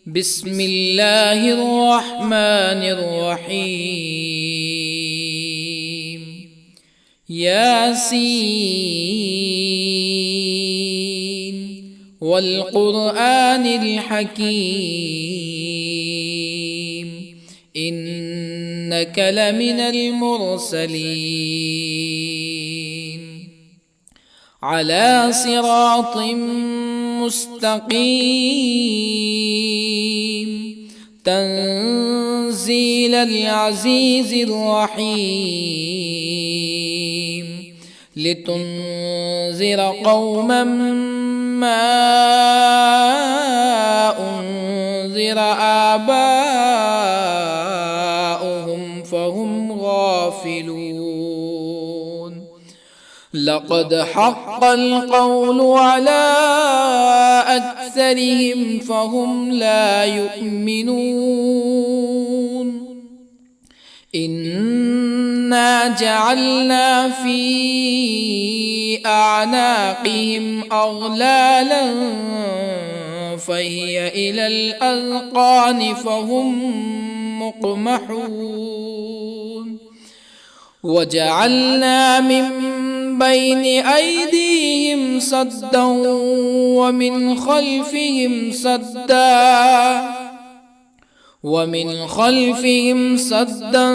بسم الله الرحمن الرحيم. ياسين والقرآن الحكيم إنك لمن المرسلين على صراط مستقيم تنزيل العزيز الرحيم لتنذر قوما ما أنذر آباؤهم فهم غافلون. لقد حق القول على أكثرهم فهم لا يؤمنون. إنا جعلنا في أعناقهم أغلالا فهي إلى الأذقان فهم مقمحون. وجعلنا من بين أيديهم سدا ومن خلفهم سدا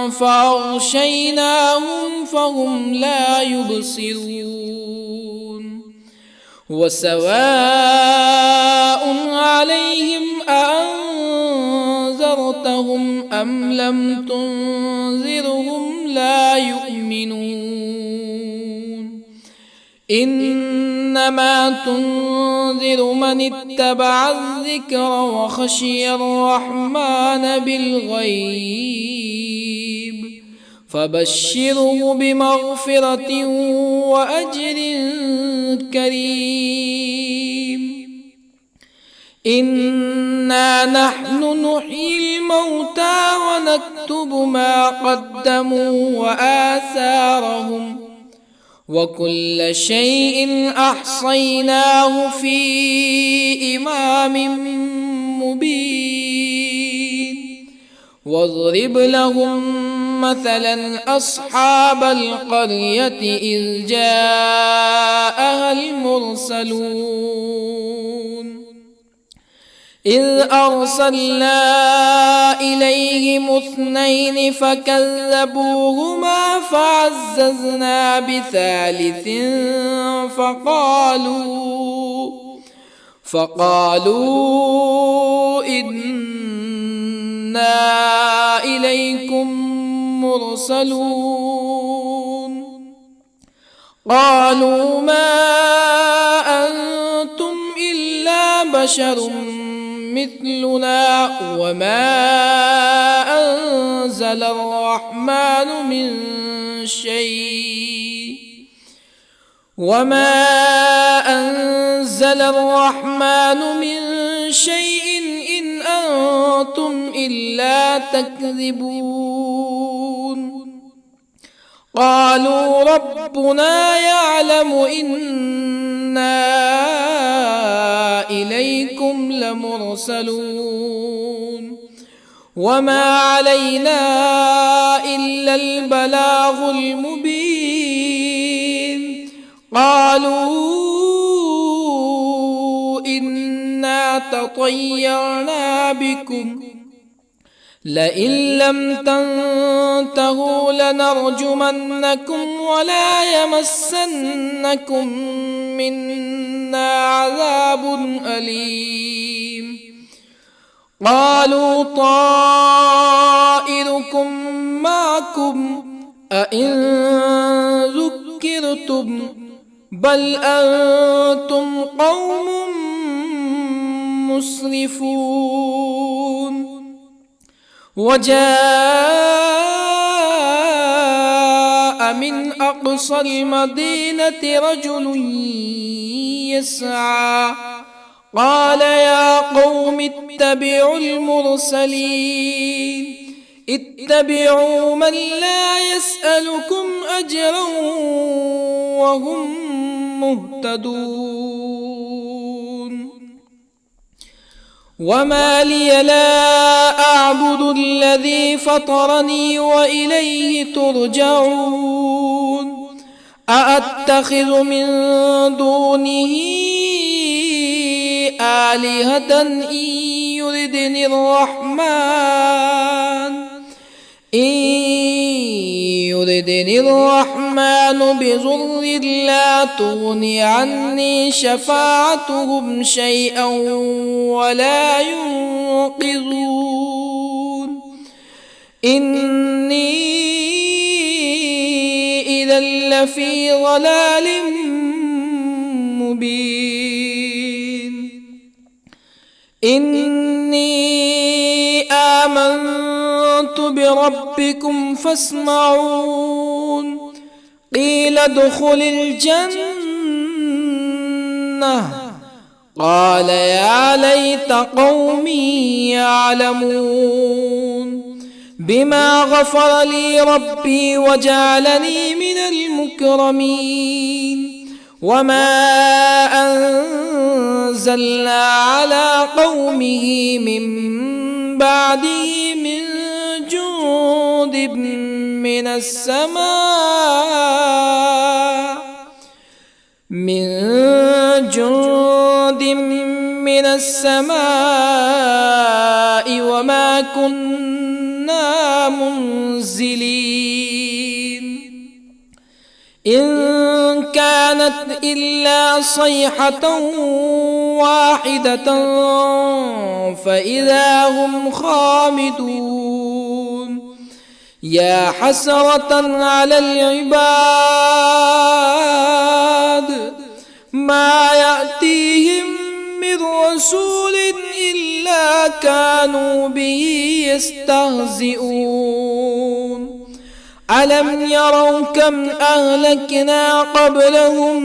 فأغشيناهم فهم لا يبصرون. وسواء عليهم أأنذرتهم أم لم تنذرهم لا يؤمنون. إنما تنذر من اتبع الذكر وخشي الرحمن بالغيب فبشره بمغفرة وأجر كريم. إنا نحن نحيي الموتى ونكتب ما قدموا وآثارهم وكل شيء أحصيناه في إمام مبين. واضرب لهم مثلا أصحاب القرية إذ جاءها المرسلون إذ أرسلنا إليهم اثنين فكذبوهما فعززنا بثالث فقالوا إنا إليكم مرسلون. قالوا ما أنتم إلا بشر مثلنا وما أنزل الرحمن من شيء إن أنتم إلا تكذبون. قالوا ربنا يعلم إنا إليكم لمرسلون وما علينا إلا البلاغ المبين. قالوا إنا تطيرنا بكم لئن لم تنتهوا لنرجمنكم ولا يمسنكم منا عذاب أليم. قالوا طائركم معكم أئن ذكرتم بل أنتم قوم مسرفون. وجاء من أقصى المدينة رجل يسعى قال يا قوم اتبعوا المرسلين اتبعوا من لا يسألكم أجرا وهم مهتدون. وما لي لا أعبد الذي فطرني وإليه ترجعون أأتخذ من دونه آلهة يردني الرحمن بضر لا تغن عني شفاعتهم شيئا ولا ينقذون إني إذا لفي ضلال مبين إني آمنت بربكم فاسمعون قيل ادخل الجنة قال يا ليت قومي يعلمون بما غفر لي ربي وجعلني من المكرمين وما أنزلنا على قومه من بعده من جند من السماء وما كنا منزلين إن كانت إلا صيحة واحدة فإذا هم خامدون يا حسرة على العباد ما يأتيهم من رسول إلا كانوا به يستهزئون ألم يروا كم أهلكنا قبلهم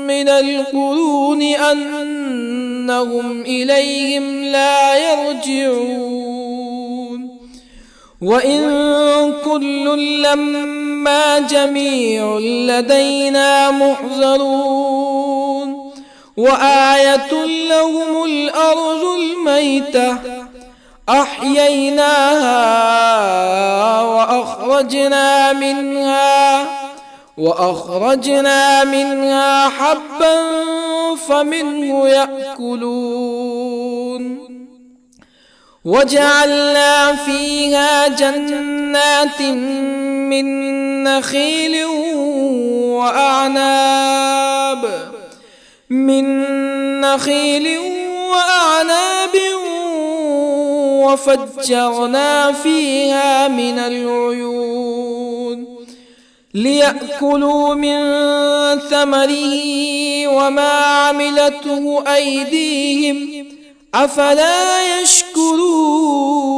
من القرون أنهم إليهم لا يرجعون وإن كل لما جميع لدينا محضرون وآية لهم الأرض الميتة أحييناها وأخرجنا منها حبا فمنه يأكلون وجعلنا فيها جنات من نخيل وأعناب وفجرنا فيها من العيون ليأكلوا من ثمره وما عملته أيديهم أفلا يشكرون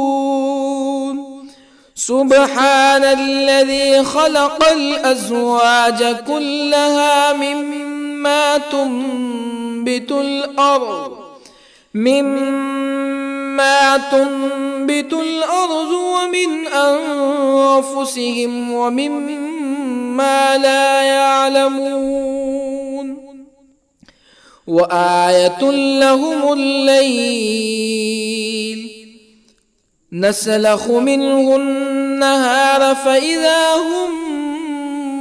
سبحان الذي خلق الأزواج كلها مما تنبت الأرض ومن أنفسهم ومما لا يعلمون وآية لهم الليل نسلخ منه النهار فإذا هم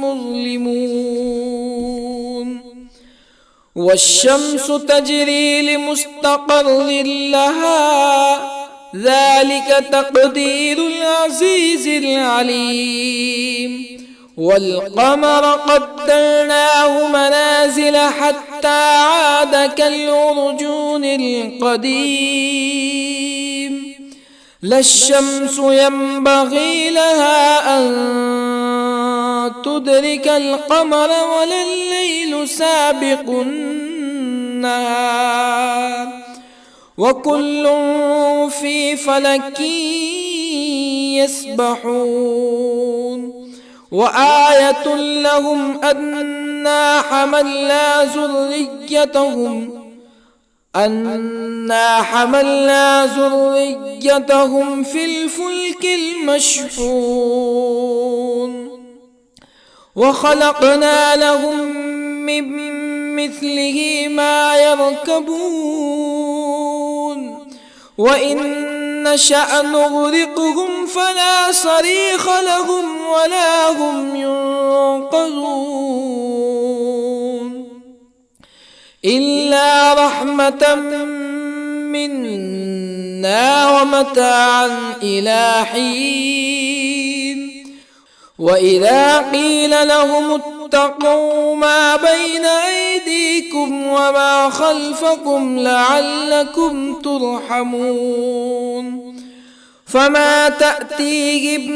مظلمون والشمس تجري لمستقر لها ذلك تقدير العزيز العليم والقمر قدرناه منازل حتى عاد كالعرجون القديم لا الشمس ينبغي لها أن تدرك القمر ولا الليل سابق النهار وكل في فلك يسبحون وآية لهم أنا حملنا ذريتهم في الفلك المشحون وخلقنا لهم من مثله ما يركبون وإن نشأ نغرقهم فلا صريخ لهم ولا هم ينقذون إلا رحمة منا ومتاعا إلى حين وإذا قيل لهم اتقوا ما بين أيديكم وما خلفكم لعلكم ترحمون فما تأتيهم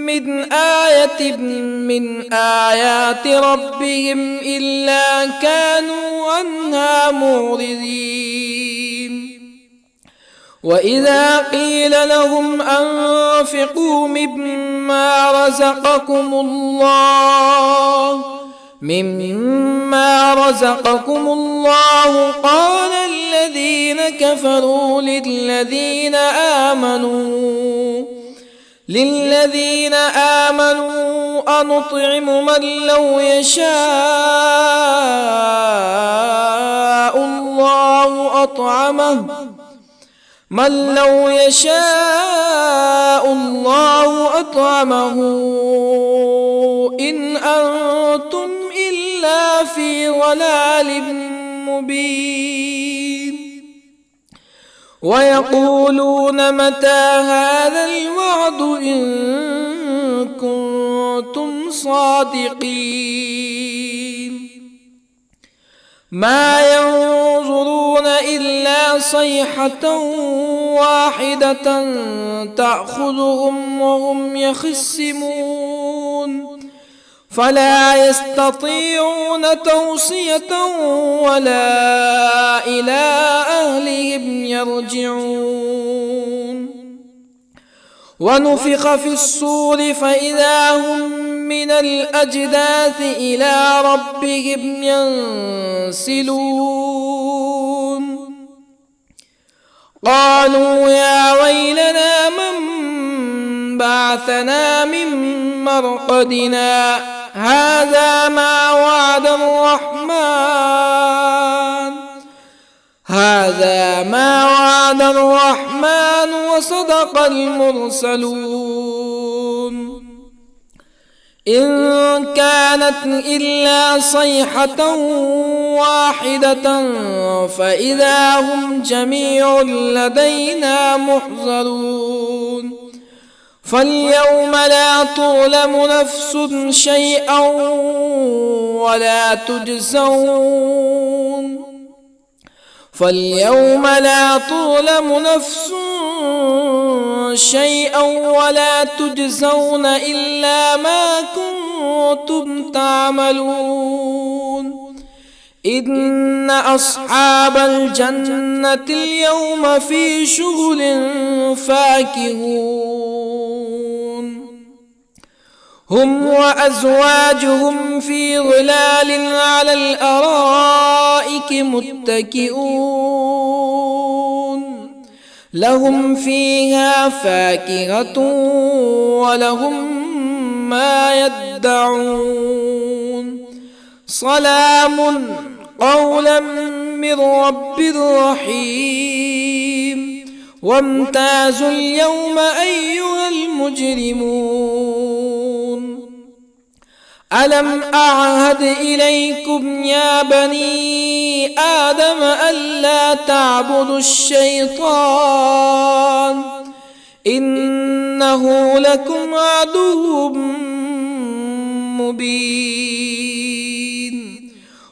من آية من آيات ربهم إلا كانوا عنها معرضين وإذا قيل لهم أنفقوا مما رزقكم الله قال الذين كفروا للذين آمنوا أنطعم من لو يشاء الله أطعمه إن أنتم إلا في ضلال مبين ويقولون متى هذا الوعد إن كنتم صادقين ما ينظرون إلا صيحة واحدة تأخذهم وهم يخصمون فلا يستطيعون توصية ولا إلى أهلهم يرجعون ونفخ في الصور فإذا هم من الأجداث إلى ربهم ينسلون قالوا يا ويلنا من بعثنا من مرقدنا هذا ما وعد الرحمن وصدق المرسلون إن كانت إلا صيحة واحدة فإذا هم جميع لدينا محضرون فاليوم لا تظلم نفس شيئا ولا تجزون إلا ما كنتم تعملون إن أصحاب الجنة اليوم في شغل فاكهون هم وأزواجهم في ظلال على الأرائك متكئون لهم فيها فاكهة ولهم ما يدعون سلام قولا من رب رحيم وامتازوا اليوم أيها المجرمون ألم أعهد إليكم يا بني آدم ألا تعبدوا الشيطان إنه لكم عدو مبين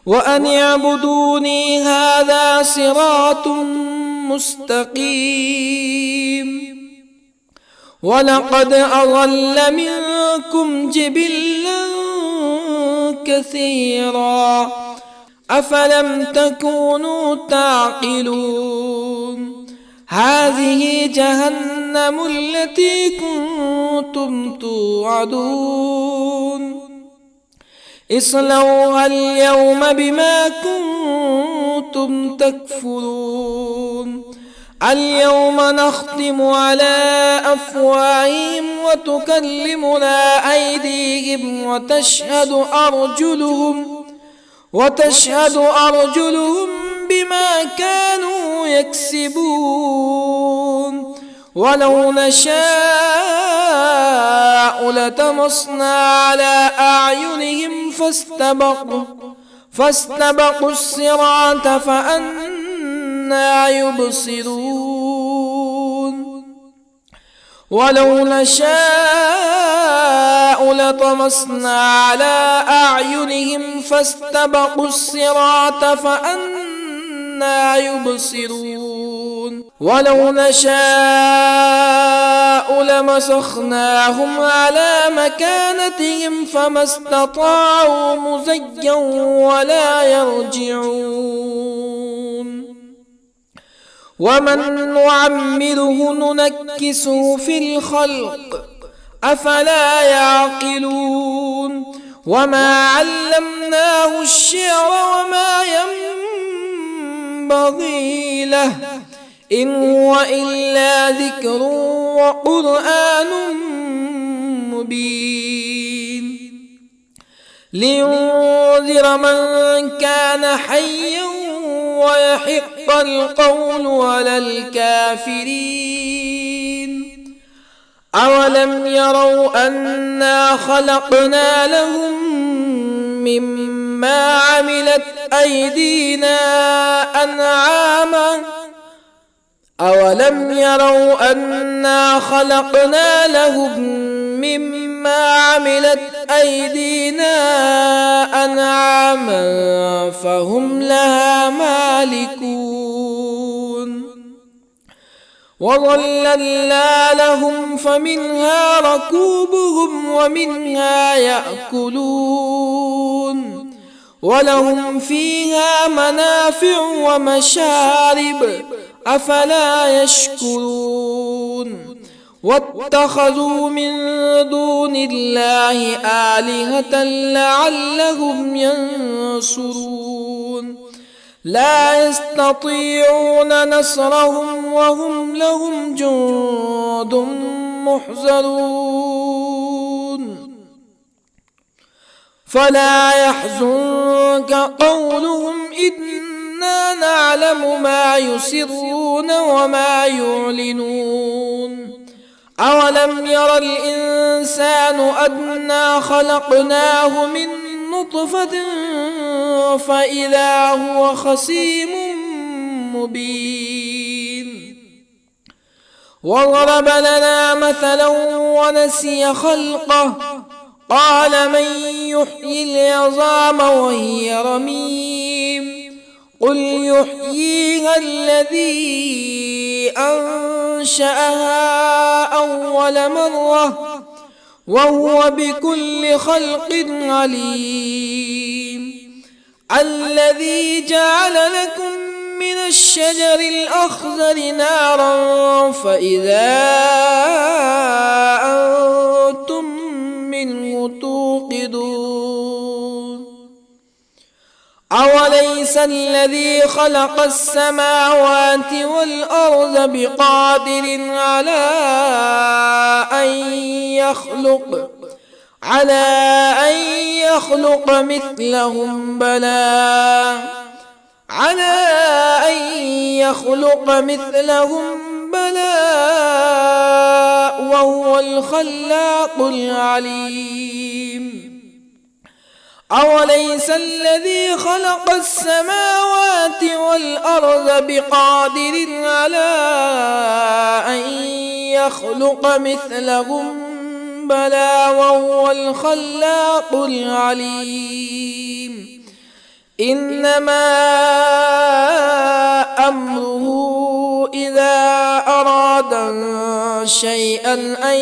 وأن اعبدوني هذا صراط مستقيم ولقد أضل منكم جبلا كثيرا أفلم تكونوا تعقلون هذه جهنم التي كنتم توعدون اصلوها اليوم بما كنتم تكفرون اليوم نختم على أفواههم وتكلمنا أيديهم وتشهد أرجلهم بما كانوا يكسبون ولو نشاء لطمسنا على أعينهم فاستبقوا الصراط فأنى يبصرون ولو نشاء لطمسنا على أعينهم فاستبقوا الصراط فأنى يبصرون ولو نشاء لمسخناهم على مكانتهم فما استطاعوا مزيا ولا يرجعون ومن نعمره ننكسه في الخلق أفلا يعقلون وما علمناه الشعر وما ينبغي له إن هو إلا ذكر وقرآن مبين لينذر من كان حيا ويحق القول على الكافرين أولم يروا أنا خلقنا لهم مما عملت أيدينا أنعاما أولم يروا أنا خلقنا لهم مما عملت أيدينا أنعاما فهم لها مالكون وظللنا لهم فمنها ركوبهم ومنها يأكلون ولهم فيها منافع ومشارب أفلا يشكرون واتخذوا من دون الله آلهة لعلهم ينصرون لا يستطيعون نصرهم وهم لهم جند محضرون فلا يحزنك قولهم إنا نعلم ما يسرون وما يعلنون أولم ير الإنسان أنا خلقناه من نطفة فإذا هو خصيم مبين وضرب لنا مثلا ونسي خلقه قال من يحيي العظام وهي رميم قل يحييها الذي أنشأها أول مرة وهو بكل خلق عليم الذي جعل لكم من الشجر الأخضر نارا فإذا أنتم منه توقدون أوليس الذي خلق السماوات والأرض بقادر على أن يخلق مثلهم بلى وهو الخلاق العليم أوليس الذي خلق السماوات والأرض بقادر على أن يخلق مثلهم بلى وهو الخلاق العليم إنما أمره إذا أراد شيئا أن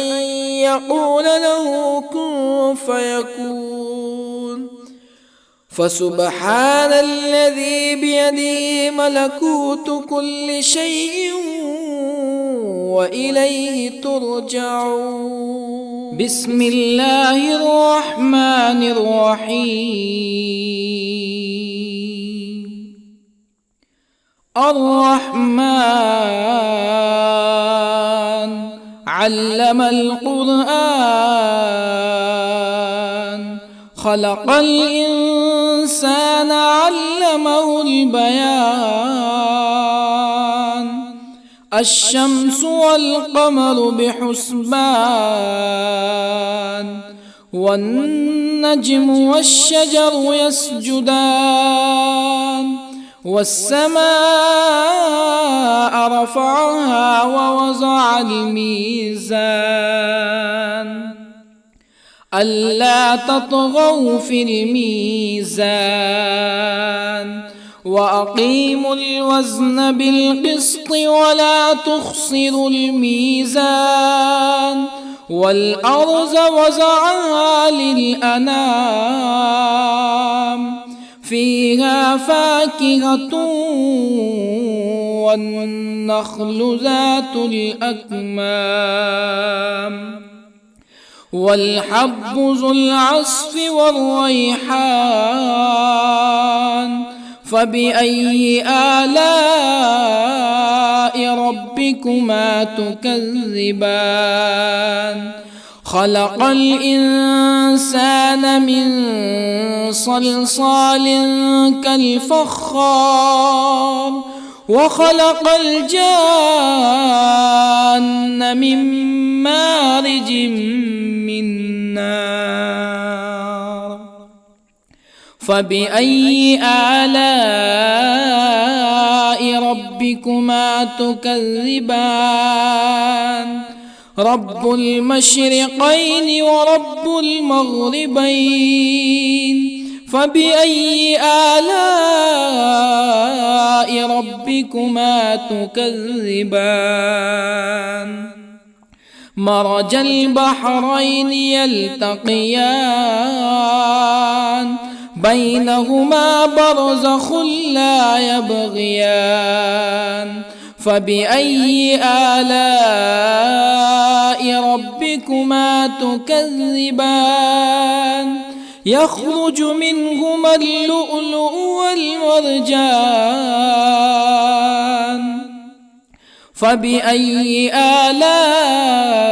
يقول له كن فيكون فسبحان الذي بيده ملكوت كل شيء وإليه ترجعون بسم الله الرحمن الرحيم الرحمن علم القرآن خلق الإنسان علمه البيان الشمس والقمر بحسبان والنجم والشجر يسجدان والسماء رفعها ووضع الميزان ألا تطغوا في الميزان وأقيموا الوزن بالقسط ولا تخسروا الميزان والأرض وضعها للأنام فيها فاكهة والنخل ذات الأكمام والحب ذو العصف والريحان فبأي آلاء ربكما تكذبان خلق الإنسان من صلصال كالفخار وخلق الجان من مارج من نار فبأي آلاء ربكما تكذبان رب المشرقين ورب المغربين فبأي آلاء ربكما تكذبان مرج البحرين يلتقيان بينهما برزخ لا يبغيان فبأي آلاء ربكما تكذبان يخرج منهما اللؤلؤ والمرجان فبأي آلاء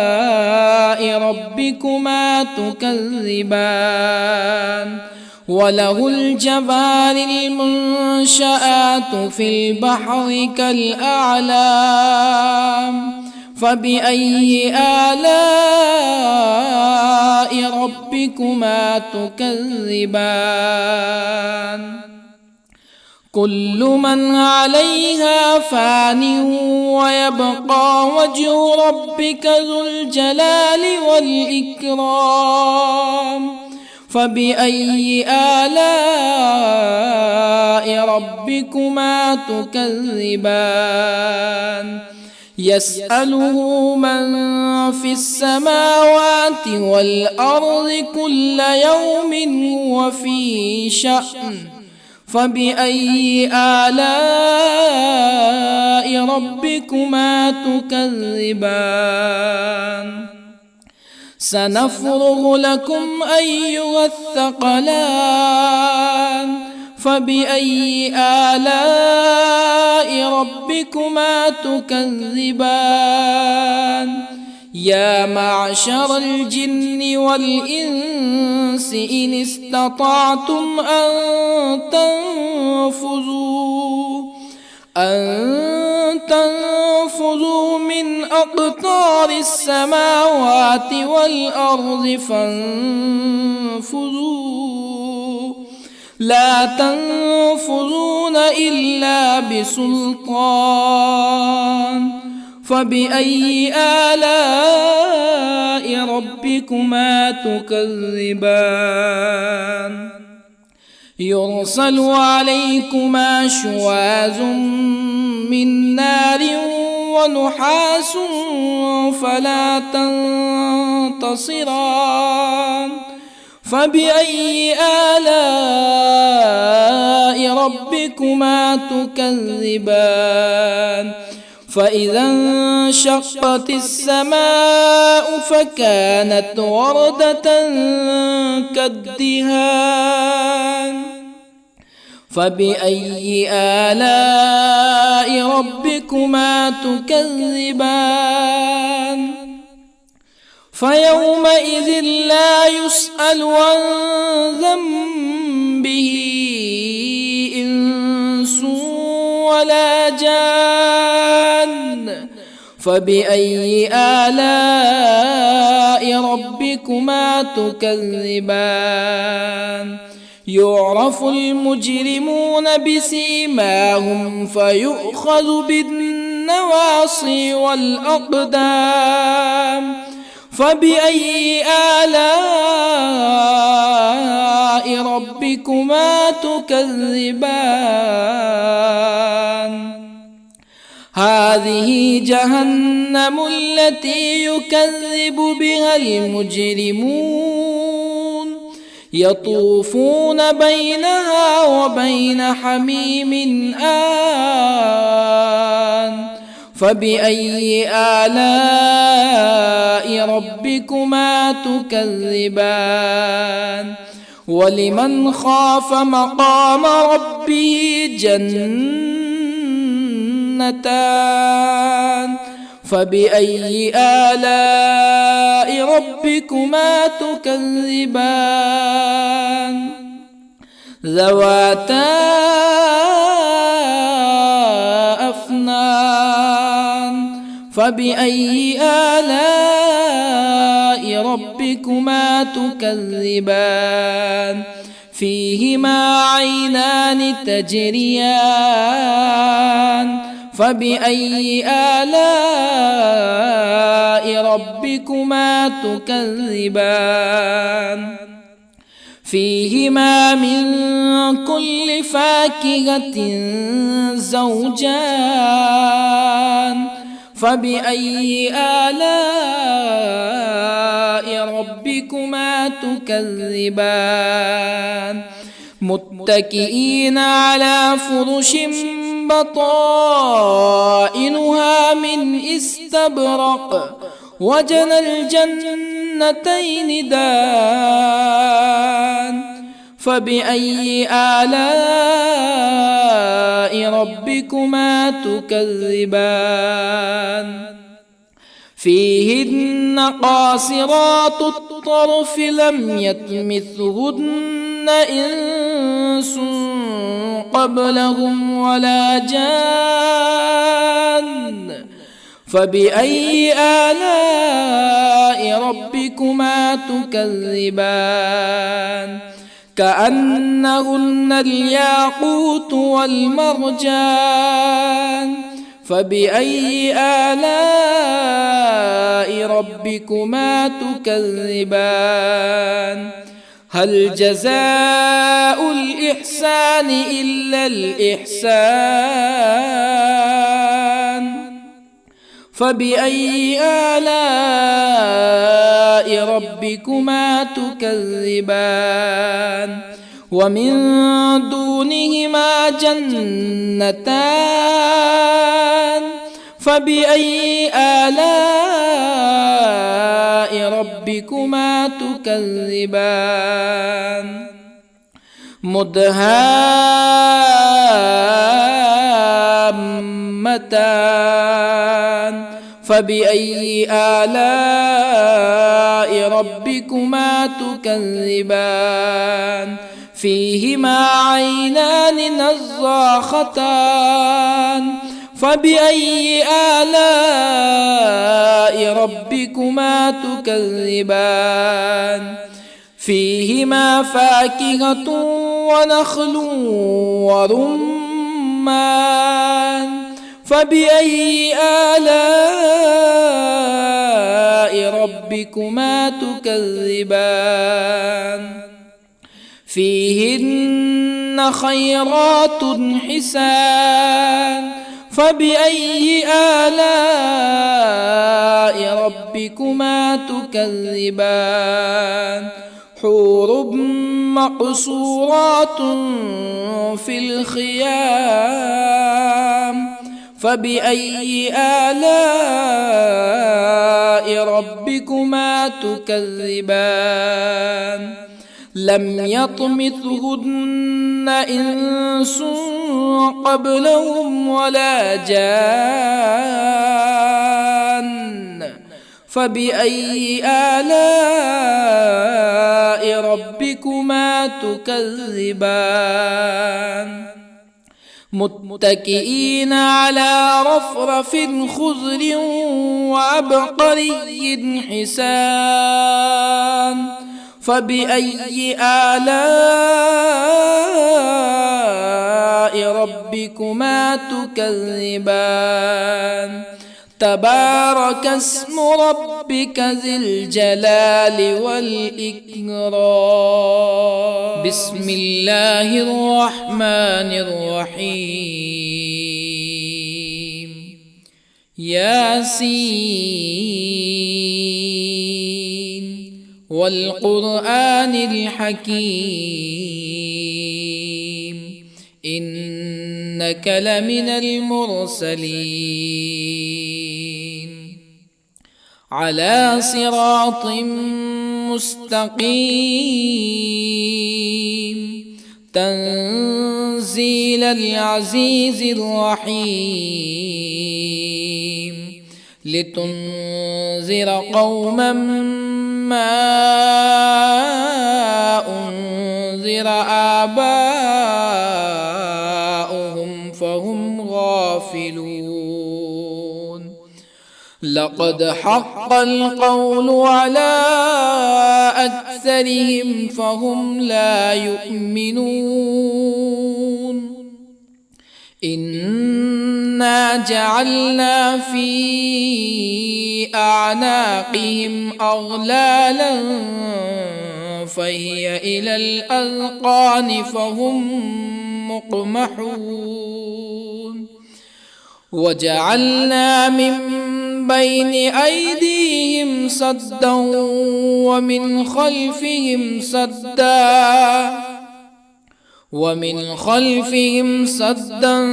ربكما تكذبان وله الجوار المنشآت في البحر كالأعلام فبأي آلاء ربكما تكذبان كل من عليها فان ويبقى وجه ربك ذو الجلال والإكرام فبأي آلاء ربكما تكذبان يسأله من في السماوات والأرض كل يوم هو في شأن فبأي آلاء ربكما تكذبان سنفرغ لكم أيها الثقلان فبأي آلاء ربكما تكذبان يا معشر الجن والإنس إن استطعتم أن تنفذوا من أقطار السماوات والأرض فانفذوا لا تنفذون إلا بسلطان فبأي آلاء ربكما تكذبان يرسل عليكما شواظ من نار ونحاس فلا تنتصران فبأي آلاء ربكما تكذبان فإذا انشقت السماء فكانت وردة كالدهان فبأي آلاء ربكما تكذبان فيومئذ لا يسأل عن ذنبه إنس ولا جان. فبأي آلاء ربكما تكذبان؟ يعرف المجرمون بسيماهم فيؤخذ بالنواصي والأقدام. فبأي آلاء ربكما تكذبان؟ هذه جهنم التي يكذب بها المجرمون يطوفون بينها وبين حميم آن. فبأي آلاء ربكما تكذبان؟ ولمن خاف مقام ربه جنتان. فبأي آلاء ربكما تكذبان؟ ذواتا أفنان. فبأي آلاء ربكما تكذبان؟ فيهما عينان تجريان. فبأي آلاء ربكما تكذبان؟ فيهما من كل فاكهة زوجان. فبأي آلاء ربكما تكذبان؟ متكئين على فرش بطائنها من استبرق وجنى الجنتين دان. فبأي آلاء ربكما تكذبان؟ فيهن قاصرات الطرف لم يطمثهن إنس قبلهم ولا جان. فبأي آلاء ربكما تكذبان؟ كأنهن الياقوت والمرجان. فبأي آلاء ربكما تكذبان؟ هل جزاء الإحسان إلا الإحسان؟ فبأي آلاء ربكما تكذبان؟ ومن دونهما جنتان. فبأي آلاء ربكما تكذبان؟ مدهامتان. فبأي آلاء ربكما تكذبان؟ فيهما عينان نضاختان. فبأي آلاء ربكما تكذبان؟ فيهما فاكهة ونخل ورمان. فبأي آلاء ربكما تكذبان؟ فيهن خيرات حسان. فبأي آلاء ربكما تكذبان؟ حور مقصورات في الخيام. فبأي آلاء ربكما تكذبان؟ لم يطمثهن إنس قبلهم ولا جان. فبأي آلاء ربكما تكذبان متكئين على رفرف خضر وعبقري حسان فبأي آلاء ربكما تكذبان تبارك اسم ربك ذي الجلال والإكرام بسم الله الرحمن الرحيم ياسين والقرآن الحكيم إنك لمن المرسلين على صراط مستقيم تنزيل العزيز الرحيم لتنذر قوما ما أنذر آباؤهم فهم غافلون لقد حق القول على أكثرهم فهم لا يؤمنون إنا جعلنا في أعناقهم أغلالا فهي إلى الأذقان فهم مقمحون وجعلنا من بين أيديهم سدا ومن خلفهم سدا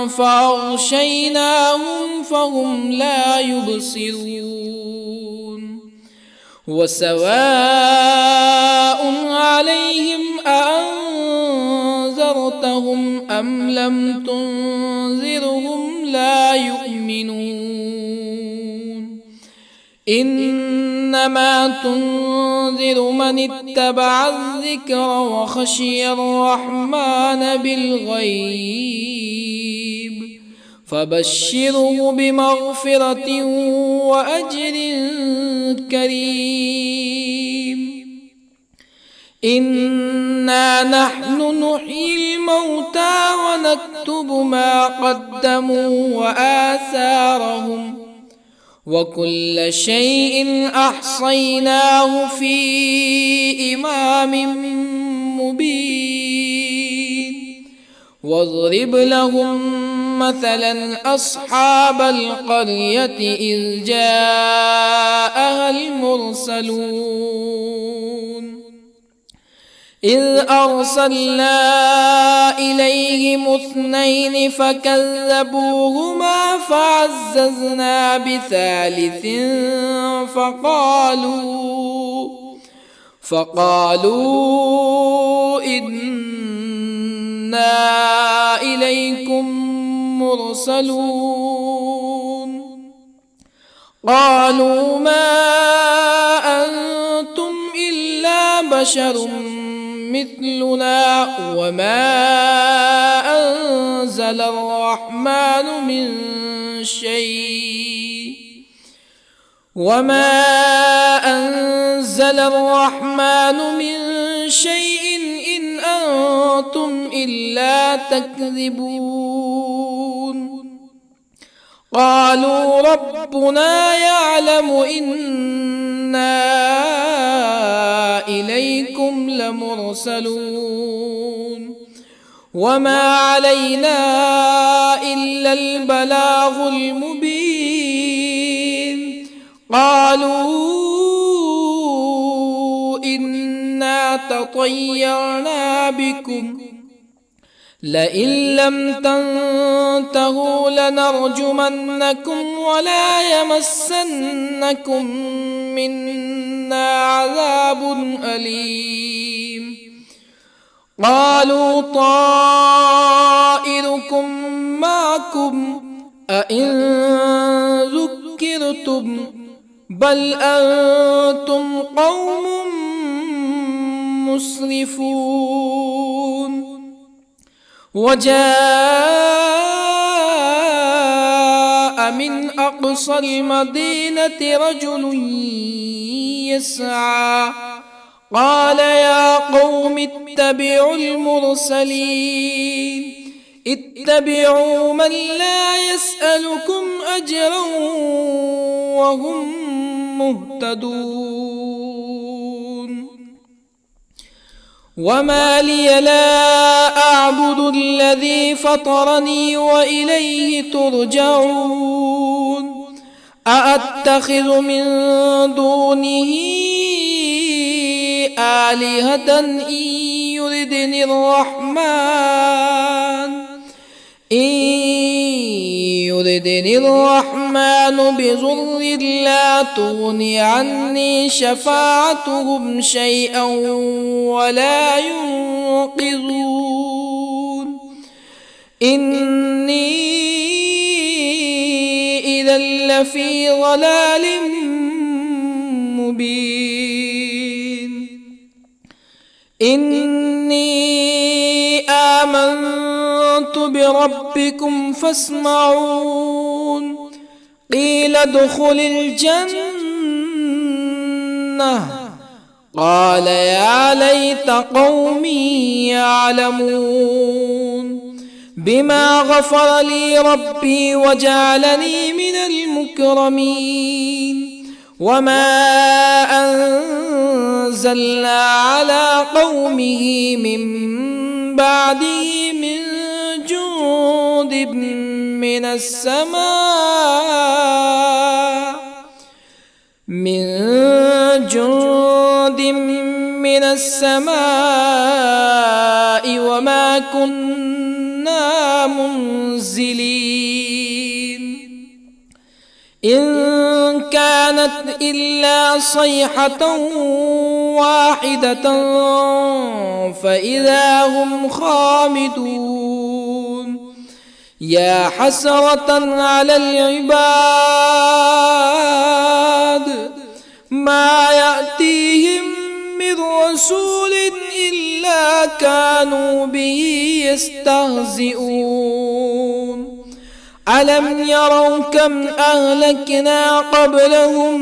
فأغشيناهم فهم لا يبصرون وسواء عليهم أأنذرتهم أم لم تنذرهم لا يؤمنون إنما تنذر من اتبع الذكر وخشي الرحمن بالغيب فبشره بمغفرة وأجر كريم إنا نحن نحيي الموتى ونكتب ما قدموا وآثارهم وكل شيء أحصيناه في إمام مبين واضرب لهم مثلا أصحاب القرية إذ جاءها المرسلون إذ أرسلنا إليهم اثنين فكذبوهما فعززنا بثالث فقالوا إنا إليكم مرسلون قالوا ما أنتم إلا بشر مثلنا وما أنزل الرحمن من شيء إن أنتم إلا تكذبون قالوا ربنا يعلم إنا إليكم لمرسلون وما علينا إلا البلاغ المبين قالوا إنا تطيرنا بكم لئن لم تنتهوا لنرجمنكم ولا يمسنكم منا عذاب أليم قالوا طائركم معكم أئن ذكرتم بل أنتم قوم مسرفون. وجاء من أقصى المدينة رجل يسعى قال يا قوم اتبعوا المرسلين اتبعوا من لا يسألكم أجرا وهم مهتدون. وما لي لا أعبد الذي فطرني وإليه ترجعون. أأتخذ من دونه آلهة إن يردني الرحمن بضر لا تغني عني شفاعتهم شيئا ولا ينقذون. إني إذا لفي ضلال مبين. إني آمنت بربكم فاسمعون. قيل ادخل الجنة قال يا ليت قومي يعلمون. بما غفر لي ربي وجعلني من المكرمين. وما أنزلنا على قومه من بعده من جند من السماء وما كنا منزلين. إن كانت إلا صيحة واحدة فإذا هم خامدون. يا حسرة على العباد ما يأتيهم من رسول إلا كانوا به يستهزئون. ألم يروا كم أهلكنا قبلهم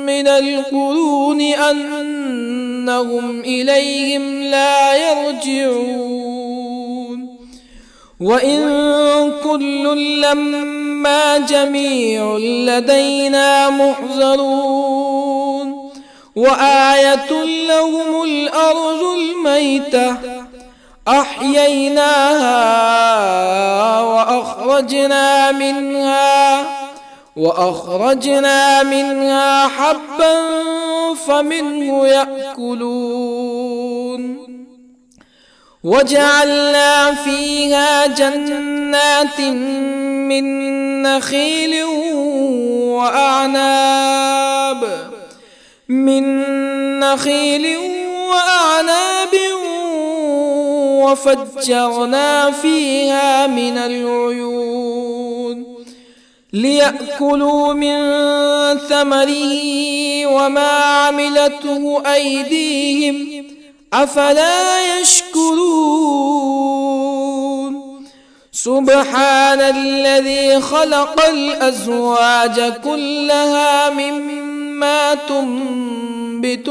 من القرون أنهم إليهم لا يرجعون. وإن كل لما جميع لدينا محضرون. وآية لهم الأرض الميتة أحييناها وأخرجنا منها حبا فمنه يأكلون. وجعلنا فيها جنات من نخيل وأعناب وفجرنا فيها من العيون ليأكلوا من ثمره وما عملته أيديهم أفلا يشكرون. سبحان الذي خلق الأزواج كلها مما تنبت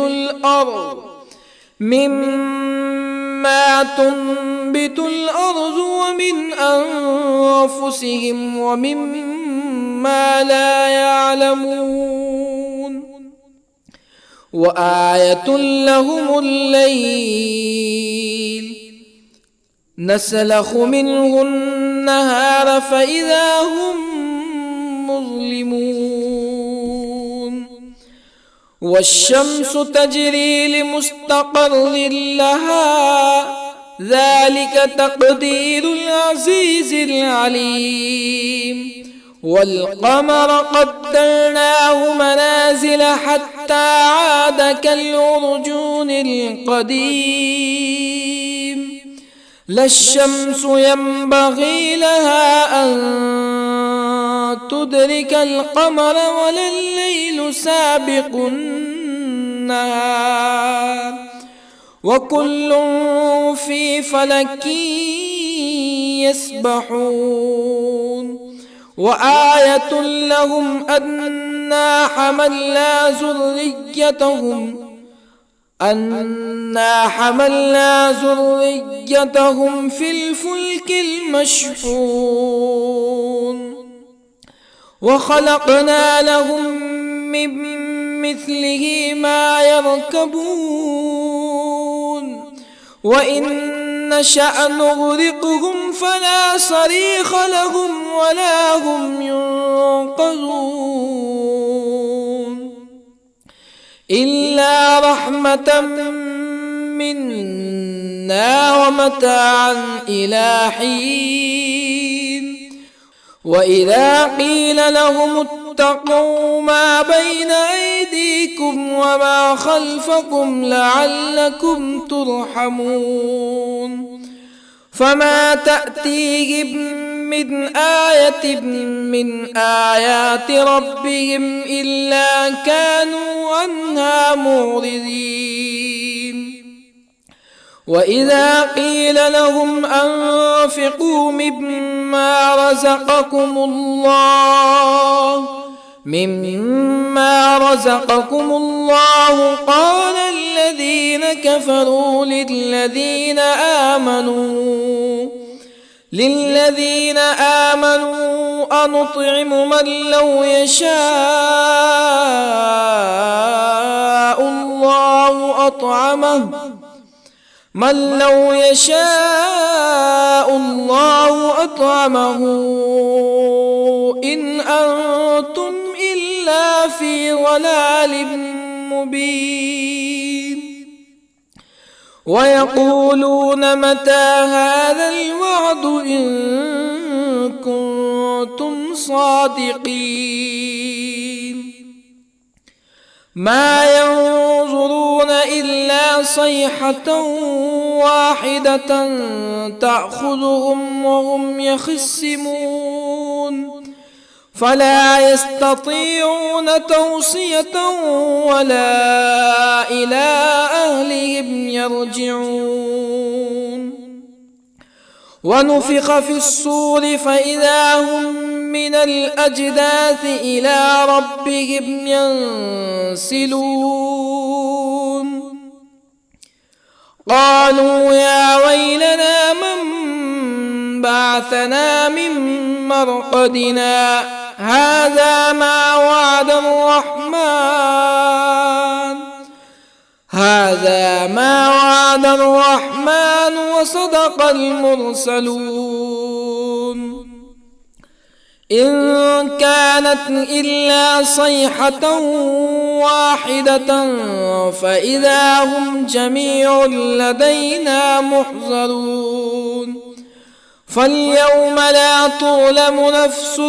الأرض ومن أنفسهم ومما لا يعلمون. وآية لهم الليل نسلخ منه النهار فإذا هم مظلمون. والشمس تجري لمستقر لها ذلك تقدير العزيز العليم. والقمر قدرناه منازل حتى عاد كالعرجون القديم. لا الشمس ينبغي لها أن تدرك القمر ولا الليل سابق النهار وكل في فلك يسبحون وآية لهم أنا حملنا ذريتهم في الفلك المشحون وخلقنا لهم من مثله ما يركبون وإن نشأ نغرقهم فلا صريخ لهم ولا هم ينقذون إلا رحمة منا ومتاعا إلى حين وإذا قيل لهم اتقوا ما بين أيديكم وما خلفكم لعلكم ترحمون فما تأتيهم من آية من آيات ربهم إلا كانوا عنها معرضين وإذا قيل لهم أنفقوا مما رزقكم الله قال الذين كفروا للذين آمنوا أنطعم من لو يشاء الله أطعمه إن أنتم إلا في ضلال مبين ويقولون متى هذا الوعد إن كنتم صادقين ما ينظرون إلا صيحة واحدة تأخذهم وهم يخصمون فلا يستطيعون توصية ولا إلى أهلهم يرجعون ونفخ في الصور فإذا هم من الأجداث إلى ربهم ينسلون قالوا يا ويلنا من بعثنا من مرقدنا هذا ما وعد الرحمن وصدق المرسلون إن كانت إلا صيحة واحدة فإذا هم جميع لدينا محضرون فاليوم لا تظلم نفس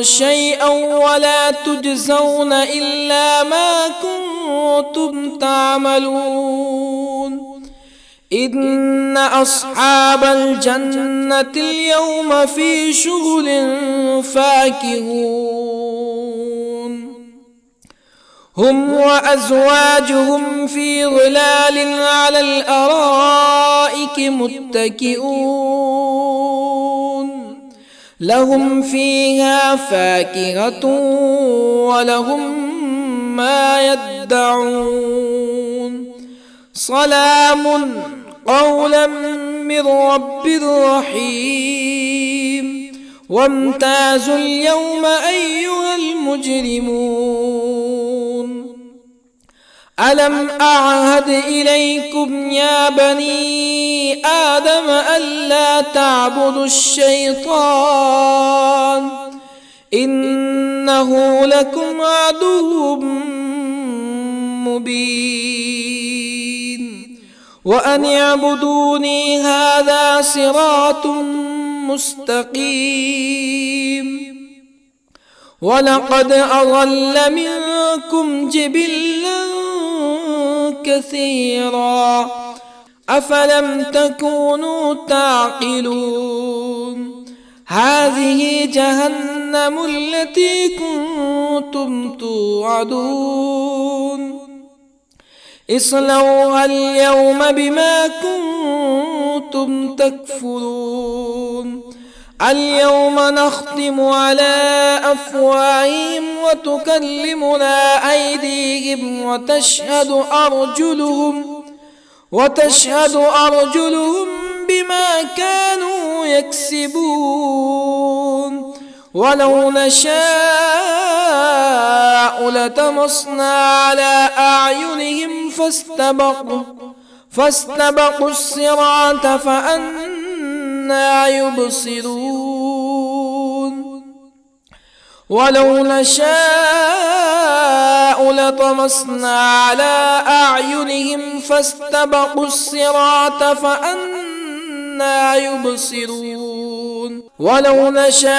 شيئا ولا تجزون إلا ما كنتم تعملون إن أصحاب الجنة اليوم في شغل فاكهون هم وأزواجهم في ظلال على الأرائك متكئون لهم فيها فاكهة ولهم ما يدعون سلام قولا من رب رحيم وامتازوا اليوم أيها المجرمون ألم أعهد إليكم يا بني آدم ألا تعبدوا الشيطان إنه لكم عدو مبين وأن اعبدوني هذا صراط مستقيم ولقد أضل منكم جبلا كثيرا أفلم تكونوا تعقلون هذه جهنم التي كنتم توعدون اصلوها اليوم بما كنتم تكفرون اليوم نختم على أفواههم وتكلمنا أيديهم وتشهد أرجلهم بما كانوا يكسبون ولو نشاء لطمسنا على أعينهم فاستبقوا الصراط فأنى يبصرون ولو نشاء لطمسنا على أعينهم فاستبقوا الصراط فأنى يبصرون ولو نشاء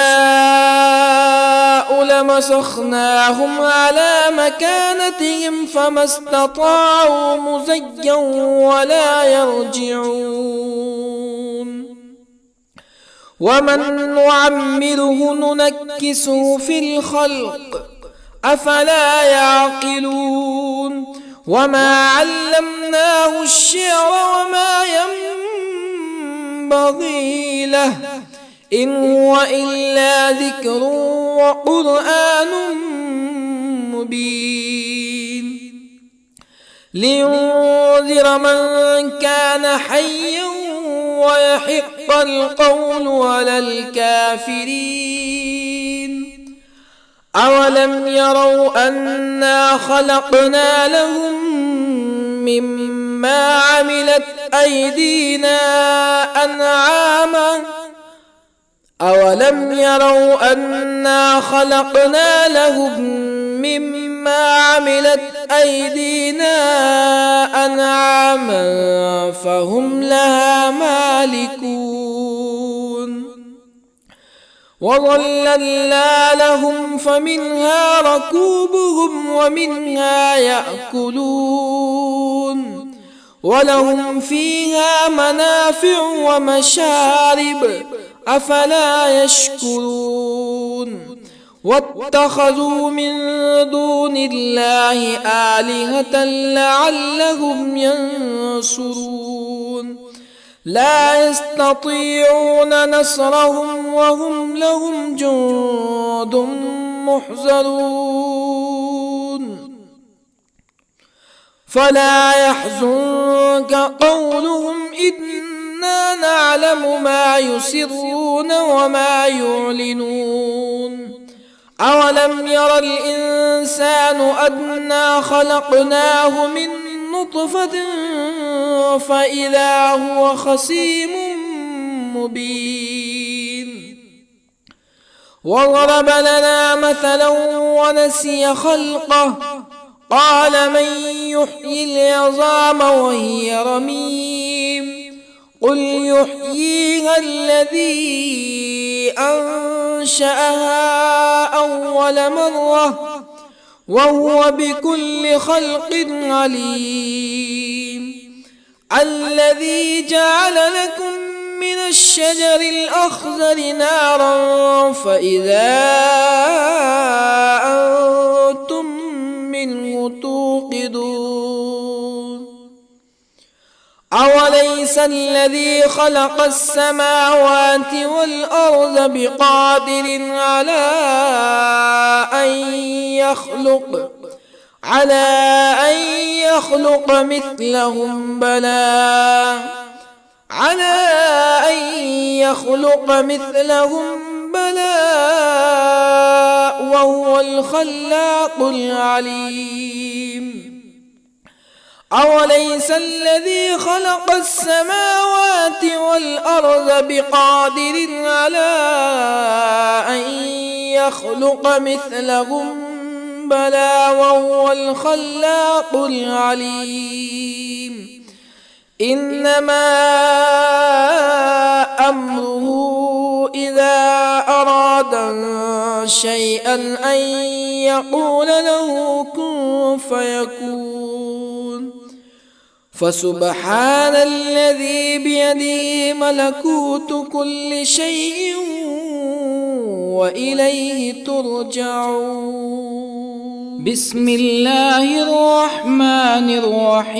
لمسخناهم على مكانتهم فما استطاعوا مزيا ولا يرجعون ومن نعمره ننكسه في الخلق أفلا يعقلون وما علمناه الشعر وما ينبغي له إن هو إلا ذكر وقرآن مبين لينذر من كان حيا ويحق القول على الكافرين أولم يروا أنا خلقنا لهم مما عملت أيدينا أنعاما أولم يروا أنا خلقنا لهم مما عملت أيدينا أنعاما فهم لها مالكون وظللنا لهم فمنها ركوبهم ومنها يأكلون ولهم فيها منافع ومشارب أفلا يشكرون واتخذوا من دون الله آلهة لعلهم ينصرون لا يستطيعون نصرهم وهم لهم جند محضرون فلا يحزنك قولهم إنا نعلم ما يسرون وما يعلنون أولم ير الإنسان أنا خلقناه من نطفة فإذا هو خصيم مبين وضرب لنا مثلا ونسي خلقه قال من يحيي العظام وهي رميم قل يحييها الذي أنشأها أول مرة وهو بكل خلق عليم الذي جعل لكم من الشجر الأخضر نارا فإذا أنتم منه توقدون أوليس الذي خلق السماوات والأرض بقادر على أن يخلق مثلهم بلى وهو الخلاق العليم أوليس الذي خلق السماوات والأرض بقادر على أن يخلق مثلهم بلى وهو الخلاق العليم إنما أمره إذا أراد شيئا أن يقول له كن فيكون فسبحان الذي بيده ملكوت كل شيء وإليه ترجعون. بسم الله الرحمن الرحيم.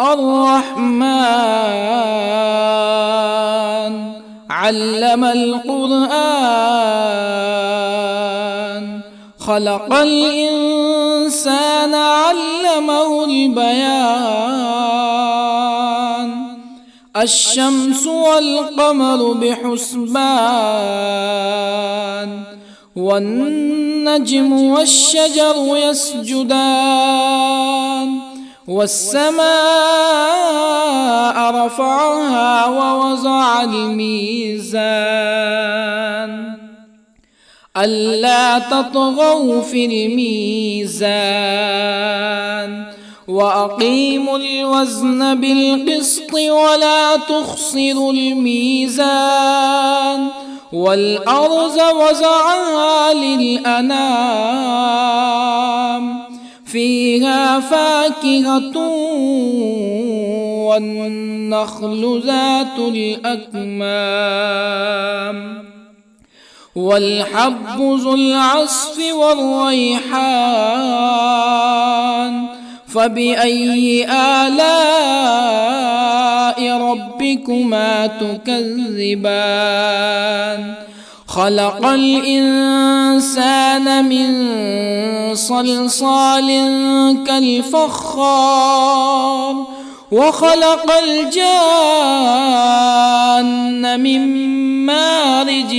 الرحمن علم القرآن، خلق الإنسان علمه البيان. الشمس والقمر بحسبان، والنجم والشجر يسجدان. والسماء رفعها ووضع الميزان، ألا تطغوا في الميزان. وأقيموا الوزن بالقسط ولا تخسروا الميزان. والأرض وضعها للأنام، فيها فاكهة والنخل ذات الأكمام، والحب ذو العصف والريحان. فبأي آلاء ربكما تكذبان؟ خلق الإنسان من صلصال كالفخار، وخلق الجان من مارج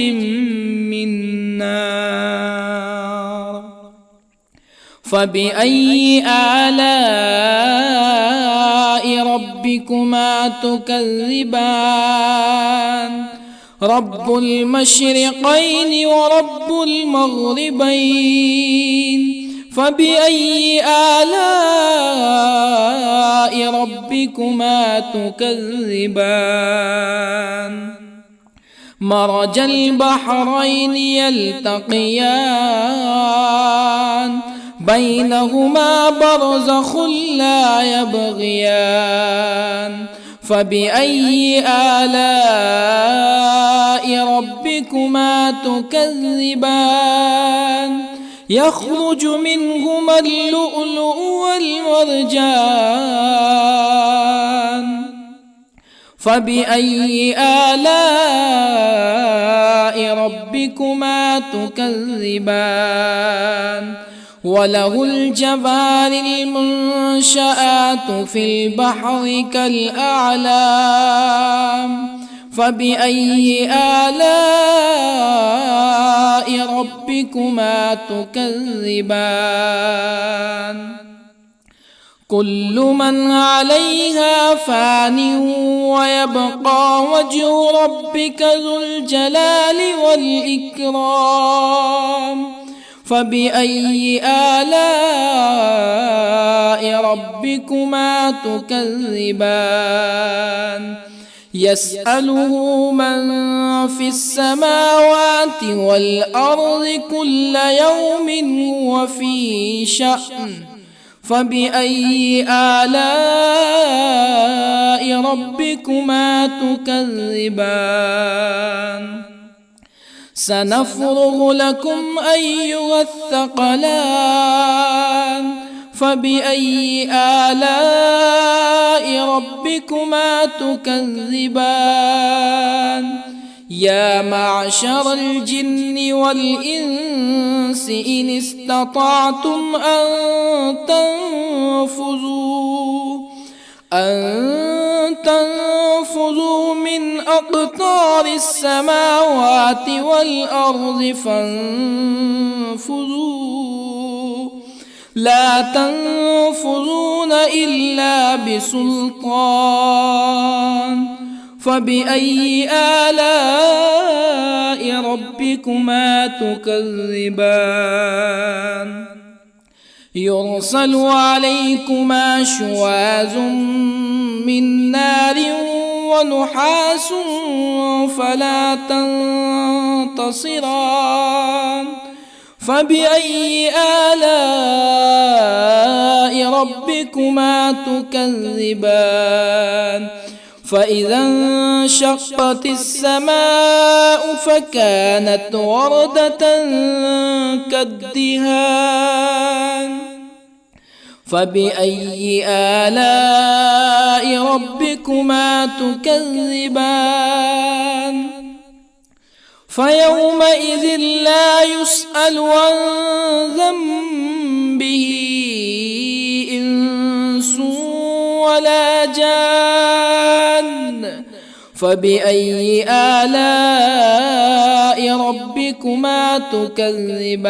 من نار. فبأي آلاء ربكما تكذبان؟ رب المشرقين ورب المغربين. فبأي آلاء ربكما تكذبان؟ مرج البحرين يلتقيان، بينهما برزخ لا يبغيان. فبأي آلاء ربكما تكذبان؟ يخرج منهما اللؤلؤ والمرجان. فبأي آلاء ربكما تكذبان؟ وله الجوار المنشآت في البحر كالأعلام. فبأي آلاء ربكما تكذبان؟ كل من عليها فان، ويبقى وجه ربك ذو الجلال والإكرام. فبأي آلاء ربكما تكذبان؟ يسأله من في السماوات والأرض كل يوم هو في شأن. فبأي آلاء ربكما تكذبان؟ سنفرغ لكم أيها الثقلان. فبأي آلاء ربكما تكذبان؟ يا معشر الجن والإنس إن استطعتم أن تنفذوا من أقطار السماوات والأرض فانفذوا، لا تنفذون إلا بسلطان. فبأي آلاء ربكما تكذبان؟ يرسل عليكما شواظ من نار ونحاس فلا تنتصران. فبأي آلاء ربكما تكذبان فإذا انشقت السماء فكانت وردة كالدهان فبأي آلاء ربكما تكذبان فيومئذ لا يسأل عن ذنبه إنس ولا جان فبأي آلاء ربكما تكذبان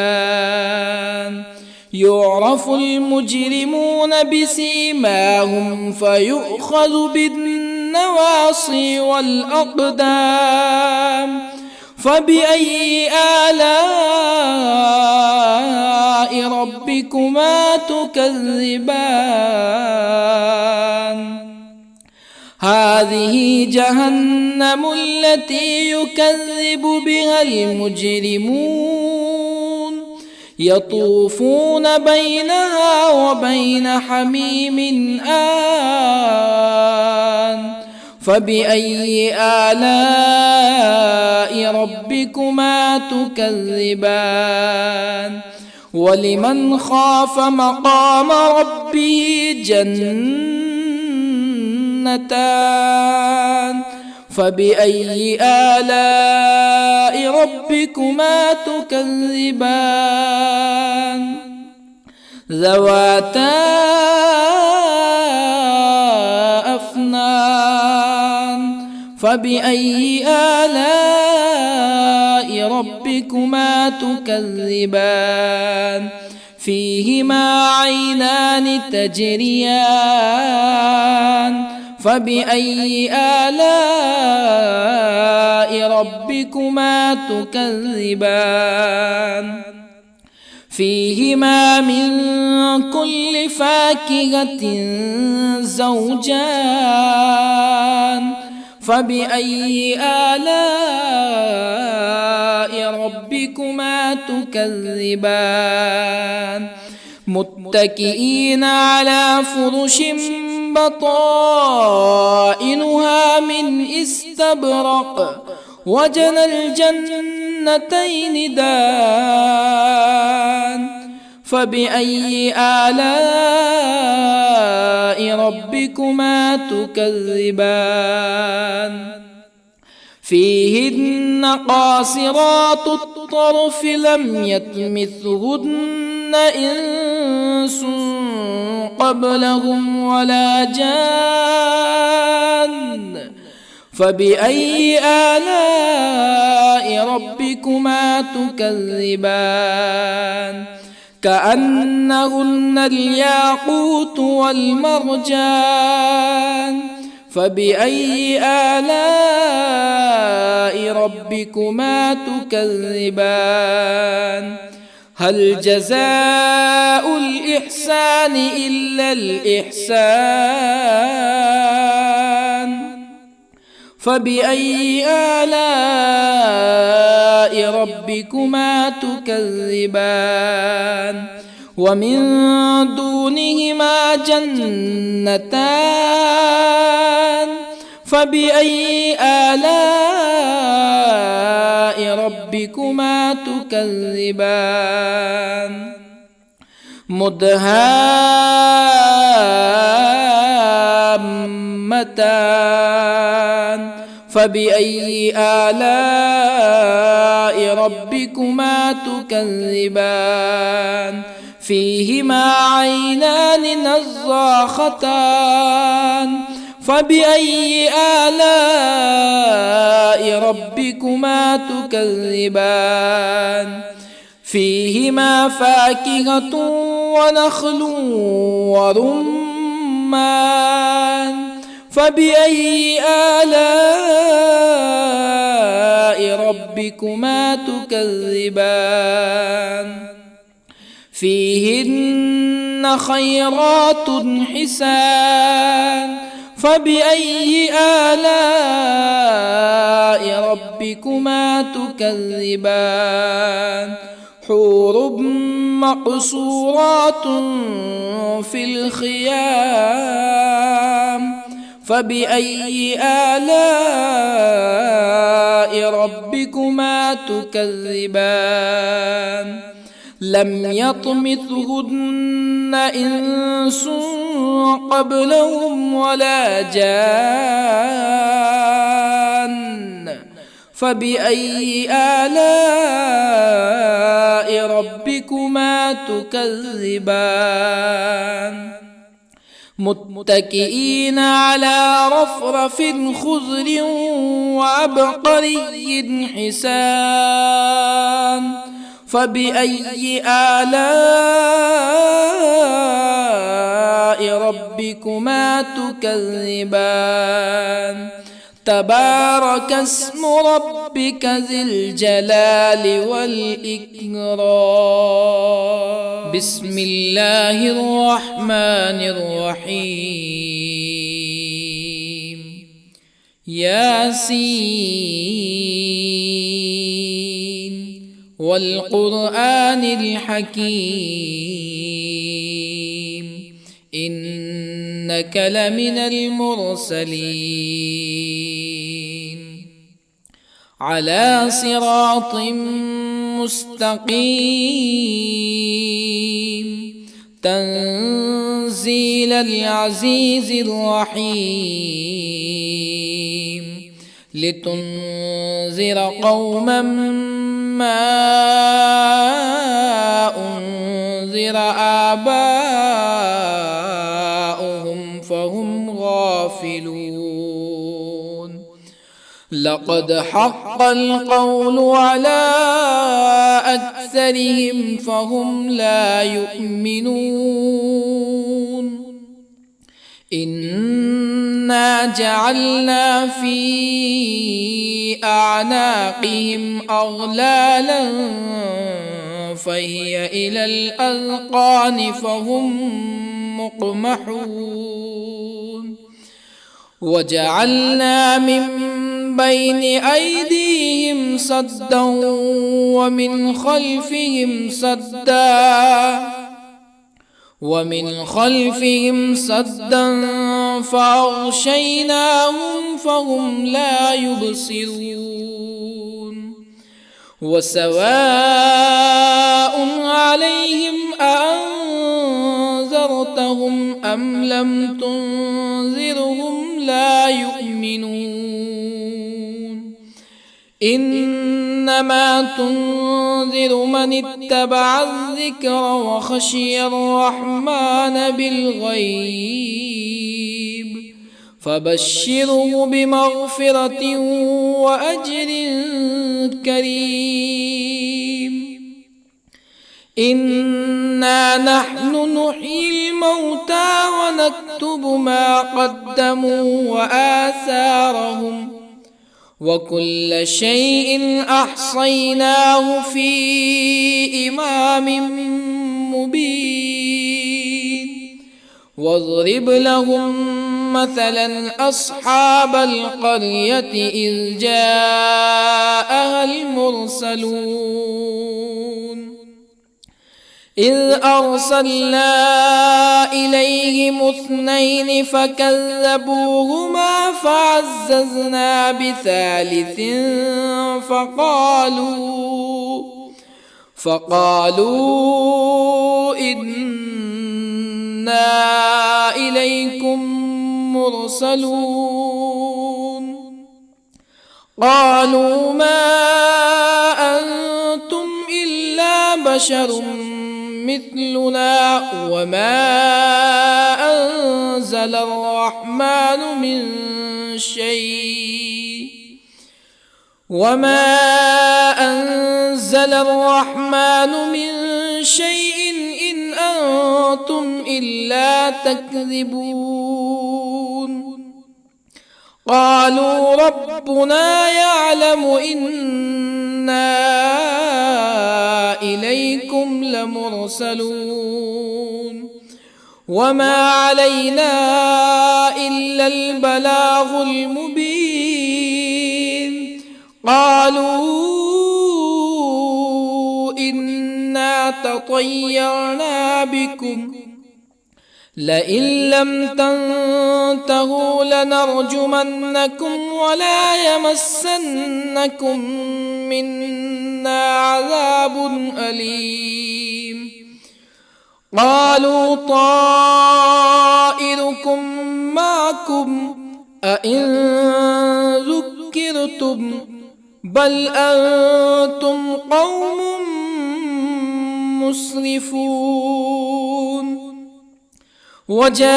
يعرف المجرمون بسيماهم فيؤخذ بالنواصي والأقدام فبأي آلاء ربكما تكذبان هذه جهنم التي يكذب بها المجرمون يطوفون بينها وبين حميم آن فبأي آلاء ربكما تكذبان ولمن خاف مقام ربه جنتان فبأي آلاء ربكما تكذبان ذواتا أفنان فبأي آلاء ربكما تكذبان فيهما عينان تجريان فبأي آلاء ربكما تكذبان فيهما من كل فاكهة زوجان فبأي آلاء ربكما تكذبان متكئين على فرش بطائنها من استبرق وجنى الجنتين دان فبأي آلاء ربكما تكذبان فيهن قاصرات الطرف لم يطمثهن إنس قبلهم ولا جان فبأي آلاء ربكما تكذبان كأنهن الياقوت والمرجان فبأي آلاء ربكما تكذبان هل جزاء الإحسان إلا الإحسان فبأي آلاء ربكما تكذبان ومن دونهما جنتان فبأي آلاء ربكما تكذبان مدهامتان فبأي آلاء ربكما تكذبان فيهما عينان نضاختان فبأي آلاء ربكما تكذبان فيهما فاكهة ونخل ورمان فبأي آلاء ربكما تكذبان فيهن خيرات حسان فبأي آلاء ربكما تكذبان حور مقصورات في الخيام فبأي آلاء ربكما تكذبان لم يطمثهن إنس قبلهم ولا جان فبأي آلاء ربكما تكذبان متكئين على رفرف خضر وعبقري حسان فبأي آلاء ربكما تكذبان تبارك اسم ربك ذي الجلال والإكرام بسم الله الرحمن الرحيم ياسين والقرآن الحكيم إنك لمن المرسلين على صراط مستقيم تنزيل العزيز الرحيم لتنذر قوما ما أنذر آباؤهم فهم غافلون لقد حق القول على أكثرهم فهم لا يؤمنون إنا جعلنا في أعناقهم أغلالا فهي إلى الأذقان فهم مقمحون وجعلنا من بين أيديهم سدا ومن خلفهم سدا فأغشيناهم فهم لا يبصرون وسواء عليهم أأنذرتهم أم لم تنذرهم لا يؤمنون إنما تنذر من اتبع الذكر وخشي الرحمن بالغيب فبشره بمغفرة وأجر كريم إنا نحن نحيي الموتى ونكتب ما قدموا وآثارهم وكل شيء أحصيناه في إمام مبين واضرب لهم مثلا أصحاب القرية إذ جاءها المرسلون إذ أرسلنا إليهم اثنين فكذبوهما فعززنا بثالث فقالوا إنا إليكم مرسلون قالوا ما أنتم إلا بشر مثلنا وما أنزل الرحمن من شيء إن أنتم إلا تكذبون قالوا ربنا يعلم إنا إليكم لمرسلون وما علينا إلا البلاغ المبين قالوا إنا تطيرنا بكم لئن لم تنتهوا لنرجمنكم ولا يمسنكم منا عذاب أليم قالوا طائركم معكم أئن ذكرتم بل أنتم قوم مسرفون وجاء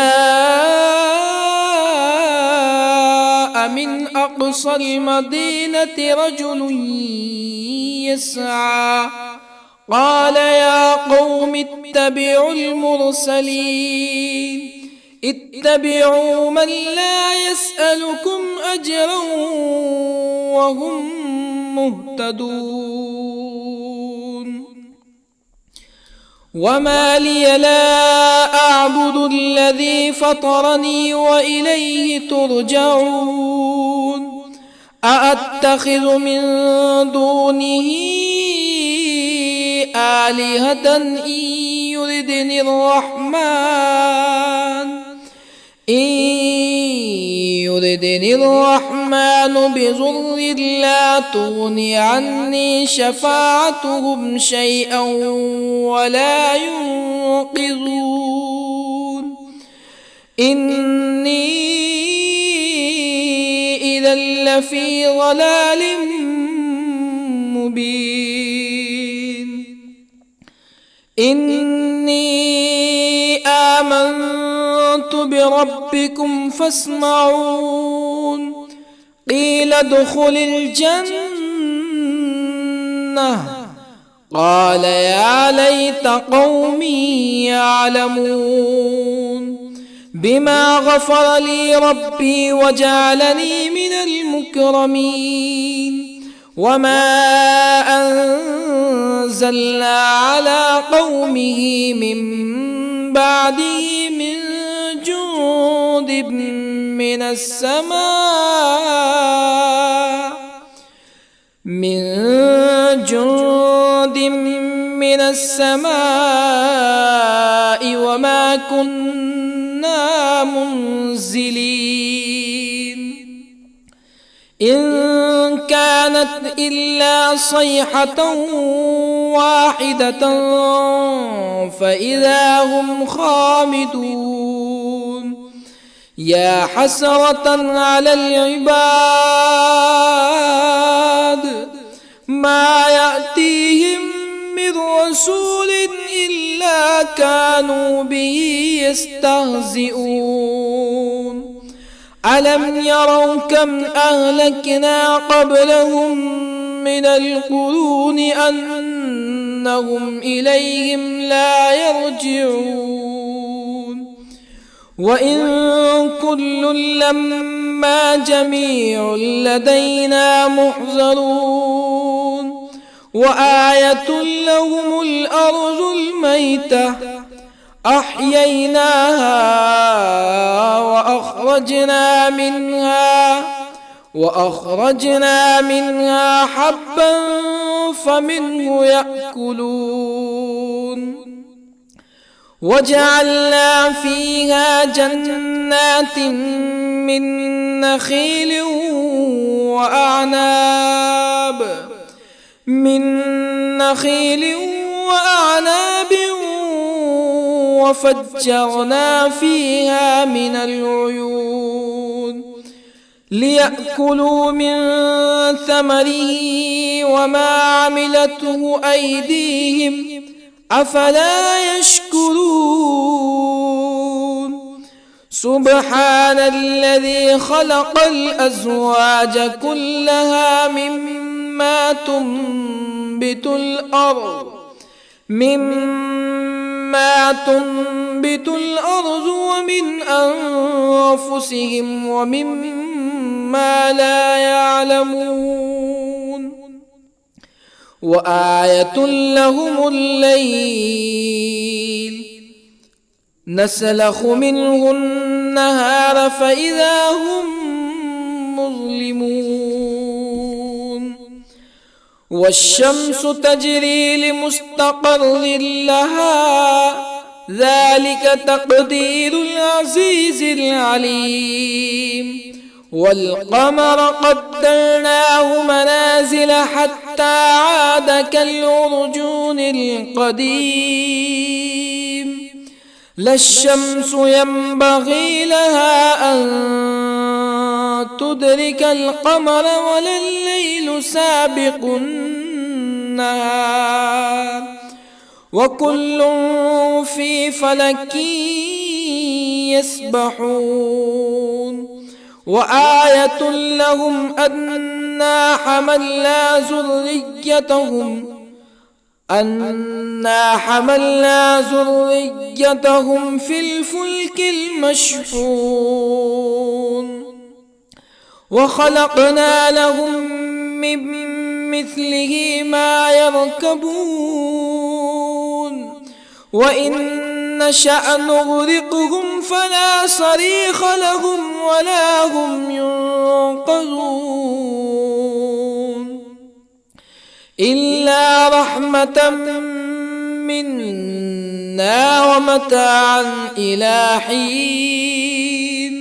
من أقصى المدينة رجل يسعى قال يا قوم اتبعوا المرسلين اتبعوا من لا يسألكم أجرا وهم مهتدون وما لي لا أعبد الذي فطرني وإليه ترجعون أأتخذ من دونه آلهة إن يردني الرحمن بضر لا تغني عني شفاعتهم شيئا ولا ينقذون إني إذا لفي ضلال مبين إني آمنت بربكم فاسمعون قيل ادخل الجنة قال يا ليت قومي يعلمون بما غفر لي ربي وجعلني من المكرمين وما أنزلنا على قومه من بعده من جند من السماء وما كنا منزلين إن كانت إلا صيحة واحدة فإذا هم خامدون يا حسرة على العباد ما يأتيهم من رسول إلا كانوا به يستهزئون ألم يروا كم أهلكنا قبلهم من القرون أنهم إليهم لا يرجعون وإن كل لما جميع لدينا محضرون وآية لهم الأرض الميتة أحييناها وأخرجنا منها حبا فمنه يأكلون وجعلنا فيها جنات من نخيل وأعناب وفجرنا فيها من العيون ليأكلوا من ثمره وما عملته أيديهم أفلا يشكرون سبحان الذي خلق الأزواج كلها مما تنبت الأرض ومن أنفسهم ومما لا يعلمون وآية لهم الليل نسلخ منه النهار فإذا هم مظلمون والشمس تجري لمستقر لها ذلك تقدير العزيز العليم والقمر قدرناه منازل حتى عاد كالعرجون القديم لا الشمس ينبغي لها أن تدرك القمر ولا الليل سابق النهار وكل في فلك يسبحون وآية لهم أنا حملنا ذريتهم في الفلك المشحون وخلقنا لهم من مثله ما يركبون وإن نشأ نغرقهم فلا صريخ لهم ولا هم ينقذون إلا رحمة منا ومتاعا إلى حين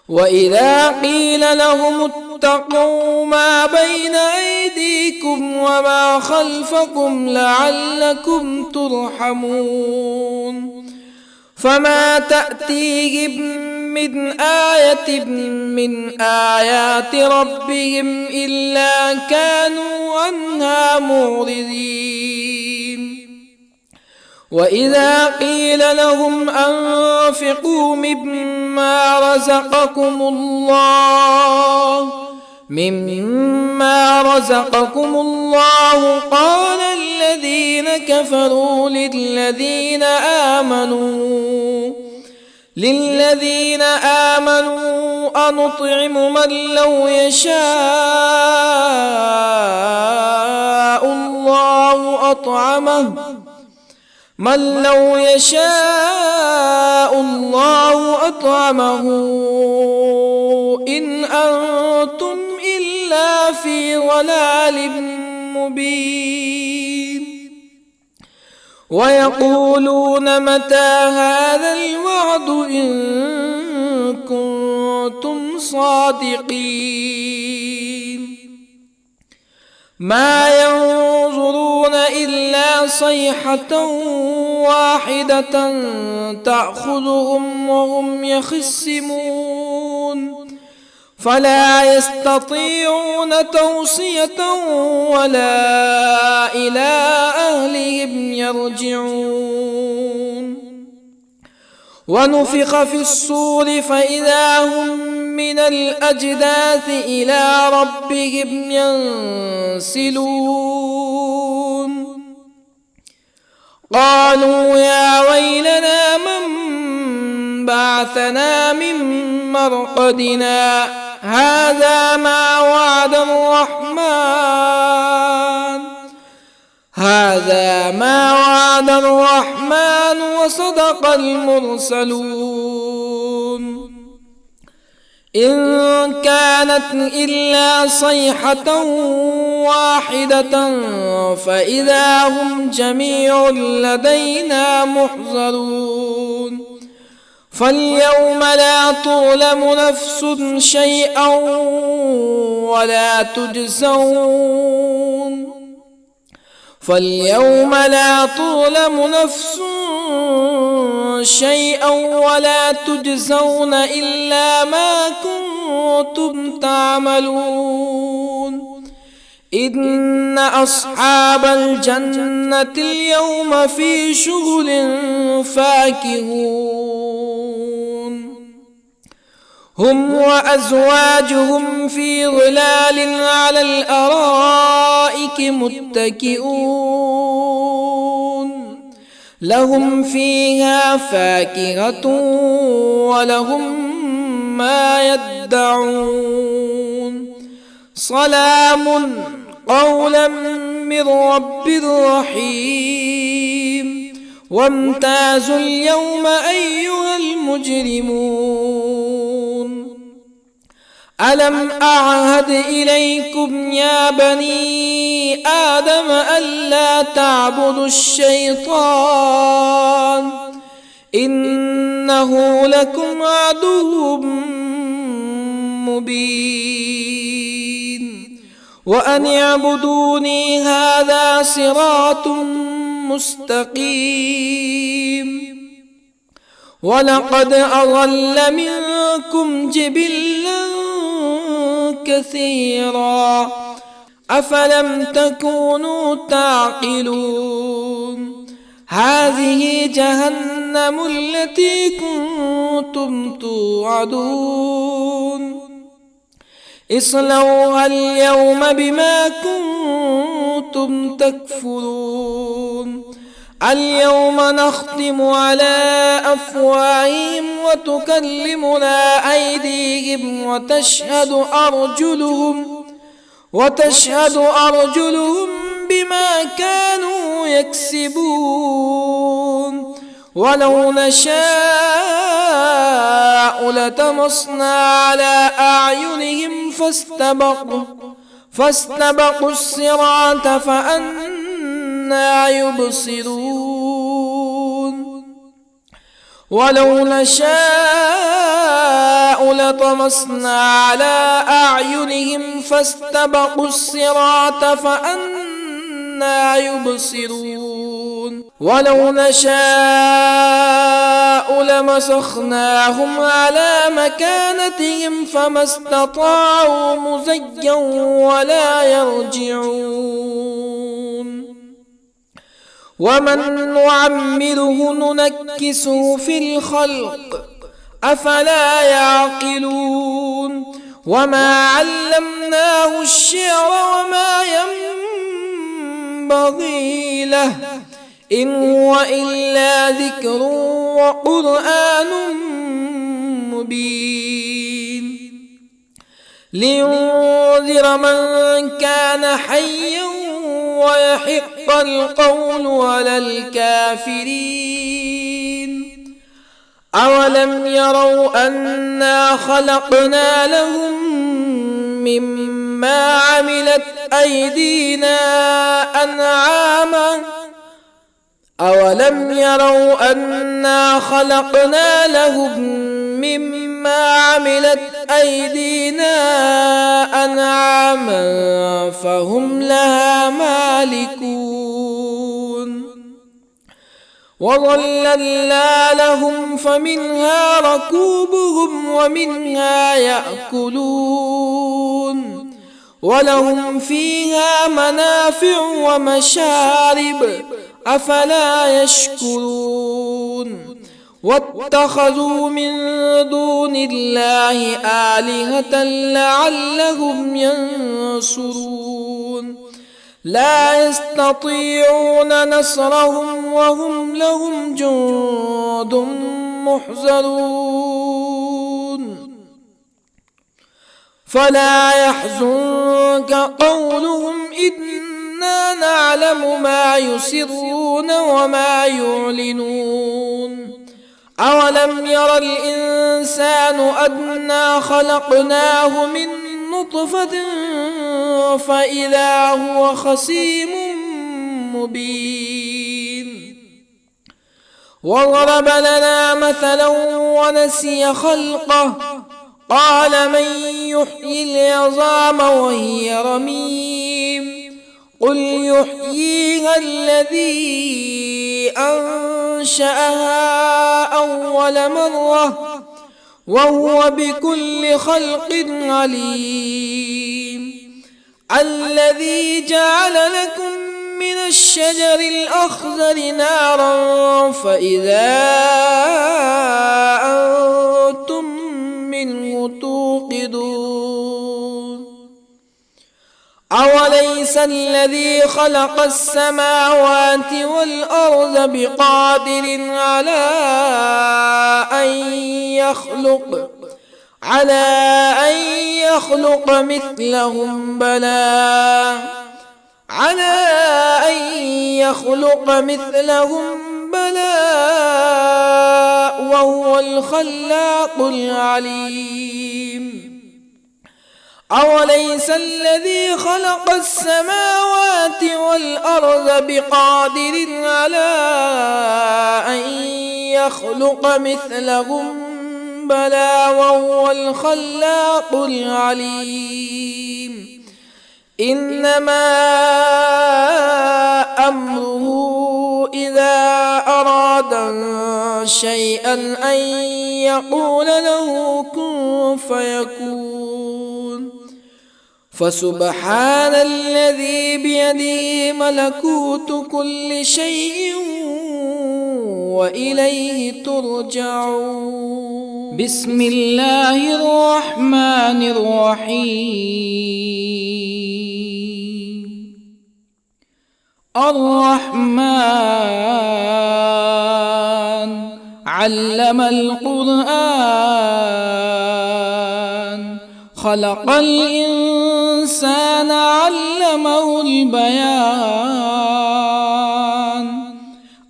وإذا قيل لهم اتقوا ما بين أيديكم وما خلفكم لعلكم ترحمون فما تأتيهم من آية من آيات ربهم إلا كانوا عنها معرضين وإذا قيل لهم أنفقوا مما رزقكم الله قال الذين كفروا للذين آمنوا أنطعم من لو يشاء الله أطعمه إن أنتم إلا في ضلال مبين ويقولون متى هذا الوعد إن كنتم صادقين ما ينظرون إلا صيحة واحدة تأخذهم وهم يخصمون فلا يستطيعون توصية ولا إلى أهلهم يرجعون ونفخ في الصور فإذا هم من الأجداث إلى ربهم ينسلون قالوا يا ويلنا من بعثنا من مرقدنا هذا ما وعد الرحمن وصدق المرسلون إن كانت إلا صيحة واحدة فإذا هم جميع لدينا محضرون فاليوم لا تظلم نفس شيئا ولا تجزون إلا ما كنتم تعملون إن أصحاب الجنة اليوم في شغل فاكهون هم وأزواجهم في ظلال على الأرائك متكئون لهم فيها فاكهة ولهم ما يدعون سلام قولا من رب رحيم وامتازوا اليوم أيها المجرمون ألم أعهد إليكم يا بني آدم ألا تعبدوا الشيطان إنه لكم عدو مبين وأن اعبدوني هذا صراط مستقيم ولقد أضل منكم جبلا كثيرا أفلم تكونوا تعقلون هذه جهنم التي كنتم توعدون اصلوها اليوم بما كنتم تكفرون اليوم نختم على أفواههم وتكلمنا أيديهم وتشهد أرجلهم بما كانوا يكسبون ولو نشاء لطمسنا على أعينهم فاستبقوا الصراط فأنى يبصرون ولو نشاء لطمسنا على أعينهم فاستبقوا الصراط فأنى يبصرون ولو نشاء لمسخناهم على مكانتهم فما استطاعوا مزيا ولا يرجعون ومن نعمره ننكسه في الخلق أفلا يعقلون وما علمناه الشعر وما ينبغي له إن هو إلا ذكر وقرآن مبين لينذر من كان حيا ويحق القول على الكافرين أولم يروا أنا خلقنا لهم مما عملت أيدينا أنعاما أولم يروا أنا خلقنا لهم مما عملت أيدينا أنعاما فهم لها مالكون وظللنا لهم فمنها ركوبهم ومنها يأكلون ولهم فيها منافع ومشارب أفلا يشكرون واتخذوا من دون الله آلهة لعلهم ينصرون لا يستطيعون نصرهم وهم لهم جند محضرون فلا يحزنك قولهم إنا نعلم ما يسرون وما يعلنون أولم ير الإنسان أنا خلقناه من نطفة فإذا هو خصيم مبين وضرب لنا مثلا ونسي خلقه قال من يحيي العظام وهي رميم قل يحييها الذي أنشأها أول مرة وهو بكل خلق عليم الذي جعل لكم من الشجر الأخضر نارا فإذا أنتم منه توقدون أوليس الذي خلق السماوات والأرض بقادر على أن يخلق مثلهم بلى وهو الخلاق العليم أوليس الذي خلق السماوات والأرض بقادر على أن يخلق مثلهم بلى وهو الخلاق العليم إنما أمره إذا أراد شيئا أن يقول له كن فيكون فسبحان الذي بيده ملكوت كل شيء وإليه ترجعون. بسم الله الرحمن الرحيم. الرحمن علم القرآن خلق الإنسان علمه البيان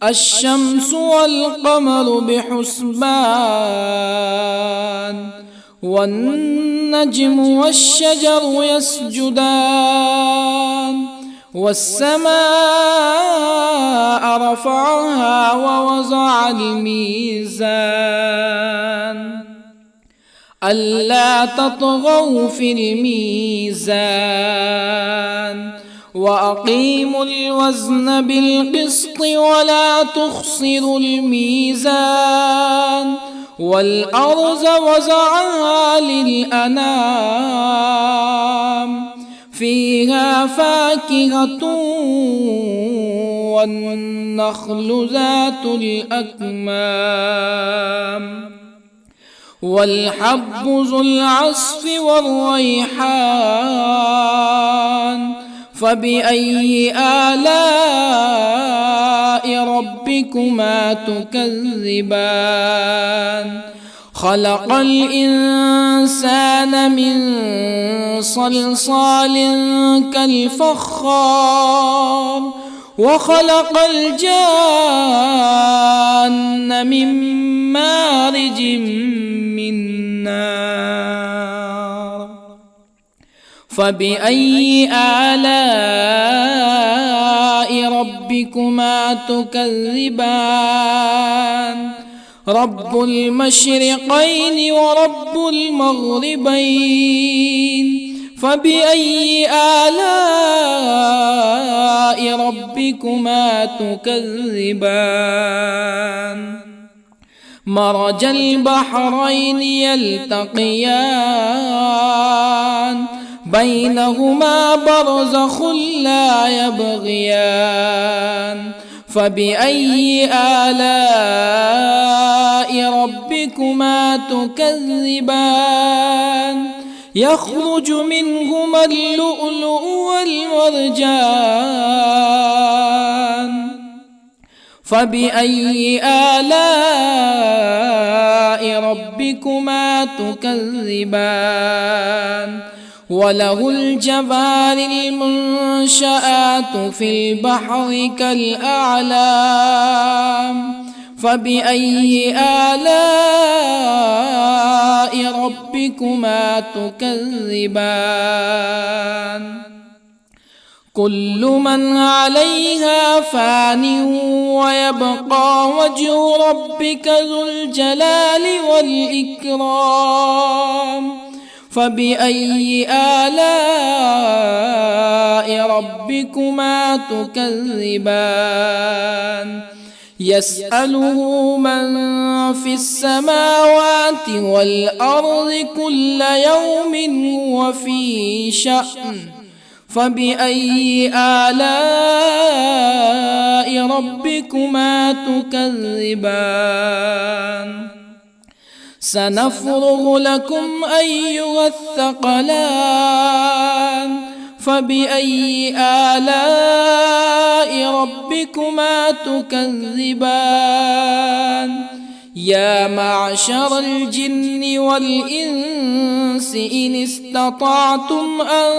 الشمس والقمر بحسبان والنجم والشجر يسجدان والسماء رفعها ووضع الميزان ألا تطغوا في الميزان وأقيموا الوزن بالقسط ولا تخسروا الميزان والأرض وضعها للأنام فيها فاكهة والنخل ذات الأكمام والحب ذو العصف والريحان فبأي آلاء ربكما تكذبان خلق الإنسان من صلصال كالفخار وخلق الجان من مارج من نار فبأي آلاء ربكما تكذبان رب المشرقين ورب المغربين فبأي آلاء ربكما تكذبان مرج البحرين يلتقيان بينهما برزخ لا يبغيان فبأي آلاء ربكما تكذبان يخرج منهما اللؤلؤ والمرجان فبأي آلاء ربكما تكذبان وله الجوار المنشآت في البحر كالأعلام فبأي آلاء ربكما تكذبان كل من عليها فان ويبقى وجه ربك ذو الجلال والإكرام فبأي آلاء ربكما تكذبان يسأله من في السماوات والأرض كل يوم هو في شأن فبأي آلاء ربكما تكذبان سنفرغ لكم أيها الثقلان فبأي آلاء ربكما تكذبان يا معشر الجن والإنس إن استطعتم أن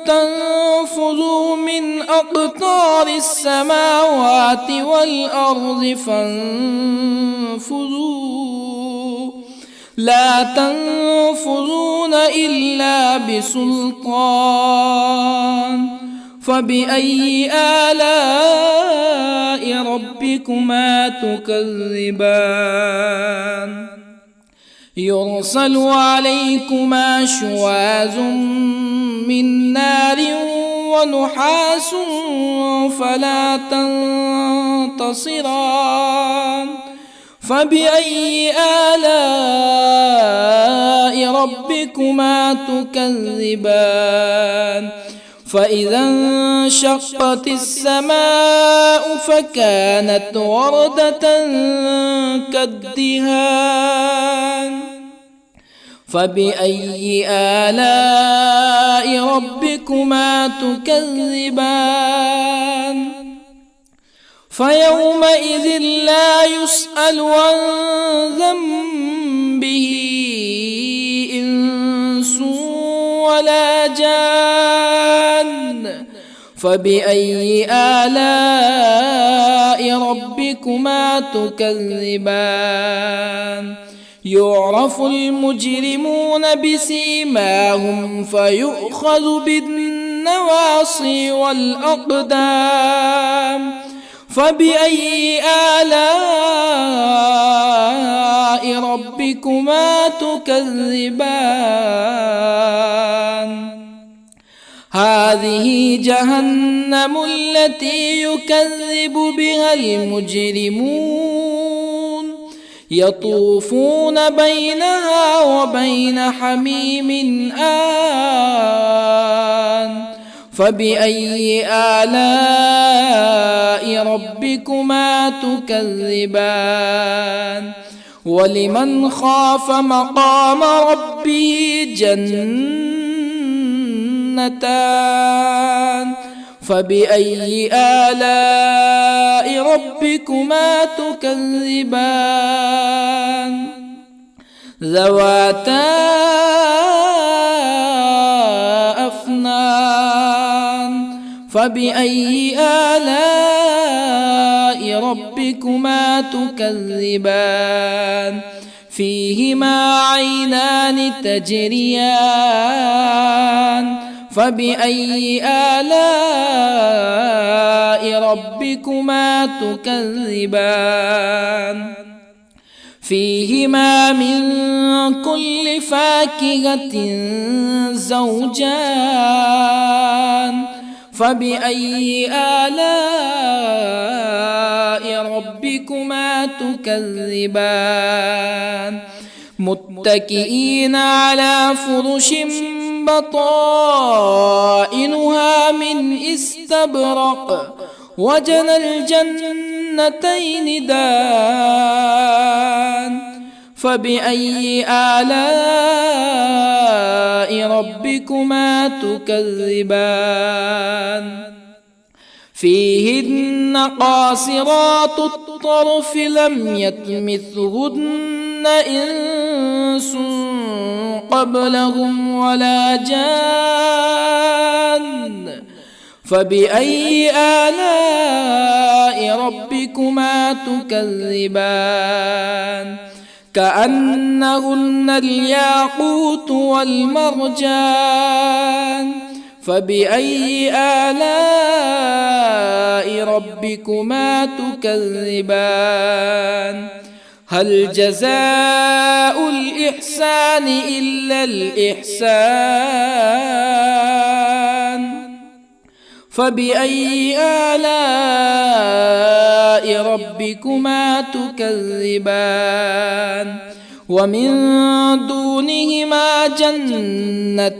تنفذوا من أقطار السماوات والأرض فانفذوا لا تنفذون إلا بسلطان فبأي آلاء ربكما تكذبان يرسل عليكما شواظ من نار ونحاس فلا تنتصران فبأي آلاء ربكما تكذبان فإذا انشقت السماء فكانت وردة كالدهان فبأي آلاء ربكما تكذبان فيومئذ لا يسأل عن ذنبه إنس ولا جان فبأي آلاء ربكما تكذبان يعرف المجرمون بسيماهم فيؤخذ بالنواصي والأقدام فبأي آلاء ربكما تكذبان هذه جهنم التي يكذب بها المجرمون يطوفون بينها وبين حميم آن فبأي آلاء ربكما تكذبان ولمن خاف مقام ربه جنتان فبأي آلاء ربكما تكذبان ذواتا أفنان فبأي آلاء ربكما تكذبان فيهما عينان تجريان فبأي آلاء ربكما تكذبان فيهما من كل فاكهة زوجان فبأي آلاء ربكما تكذبان متكئين على فرش بطائنها من استبرق وجنى الجنتين دان فبأي آلاء ربكما تكذبان فيهن قاصرات الطرف لم يطمثهن إنس قبلهم ولا جان فبأي آلاء ربكما تكذبان كأنهن الياقوت والمرجان فبأي آلاء ربكما تكذبان هل جزاء الإحسان إلا الإحسان فبأي آلاء ربكما تكذبان ومن دونهما جنتان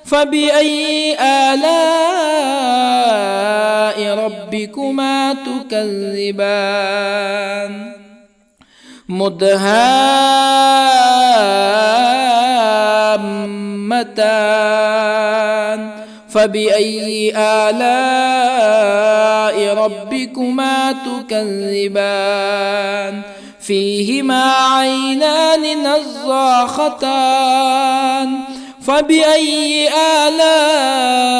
فبأي آلاء ربكما تكذبان مدهامتان فبأي آلاء ربكما تكذبان فيهما عينان نضاختان فبأي آلاء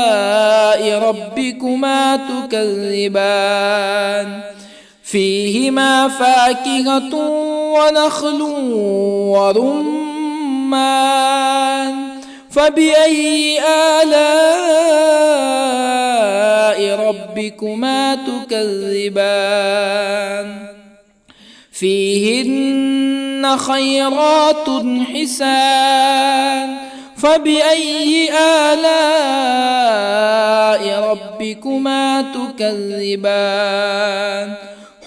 ربكما تكذبان فيهما فاكهة ونخل ورمان فبأي آلاء ربكما تكذبان فيهن خيرات حسان فبأي آلاء ربكما تكذبان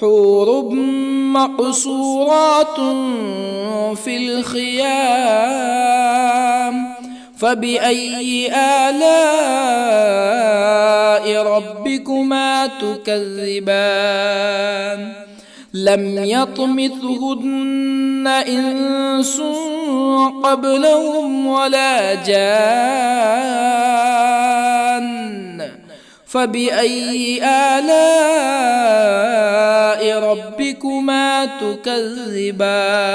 حور مقصورات في الخيام فبأي آلاء ربكما تكذبان لم يطمثهن إنس قبلهم ولا جان فبأي آلاء ربكما تكذبان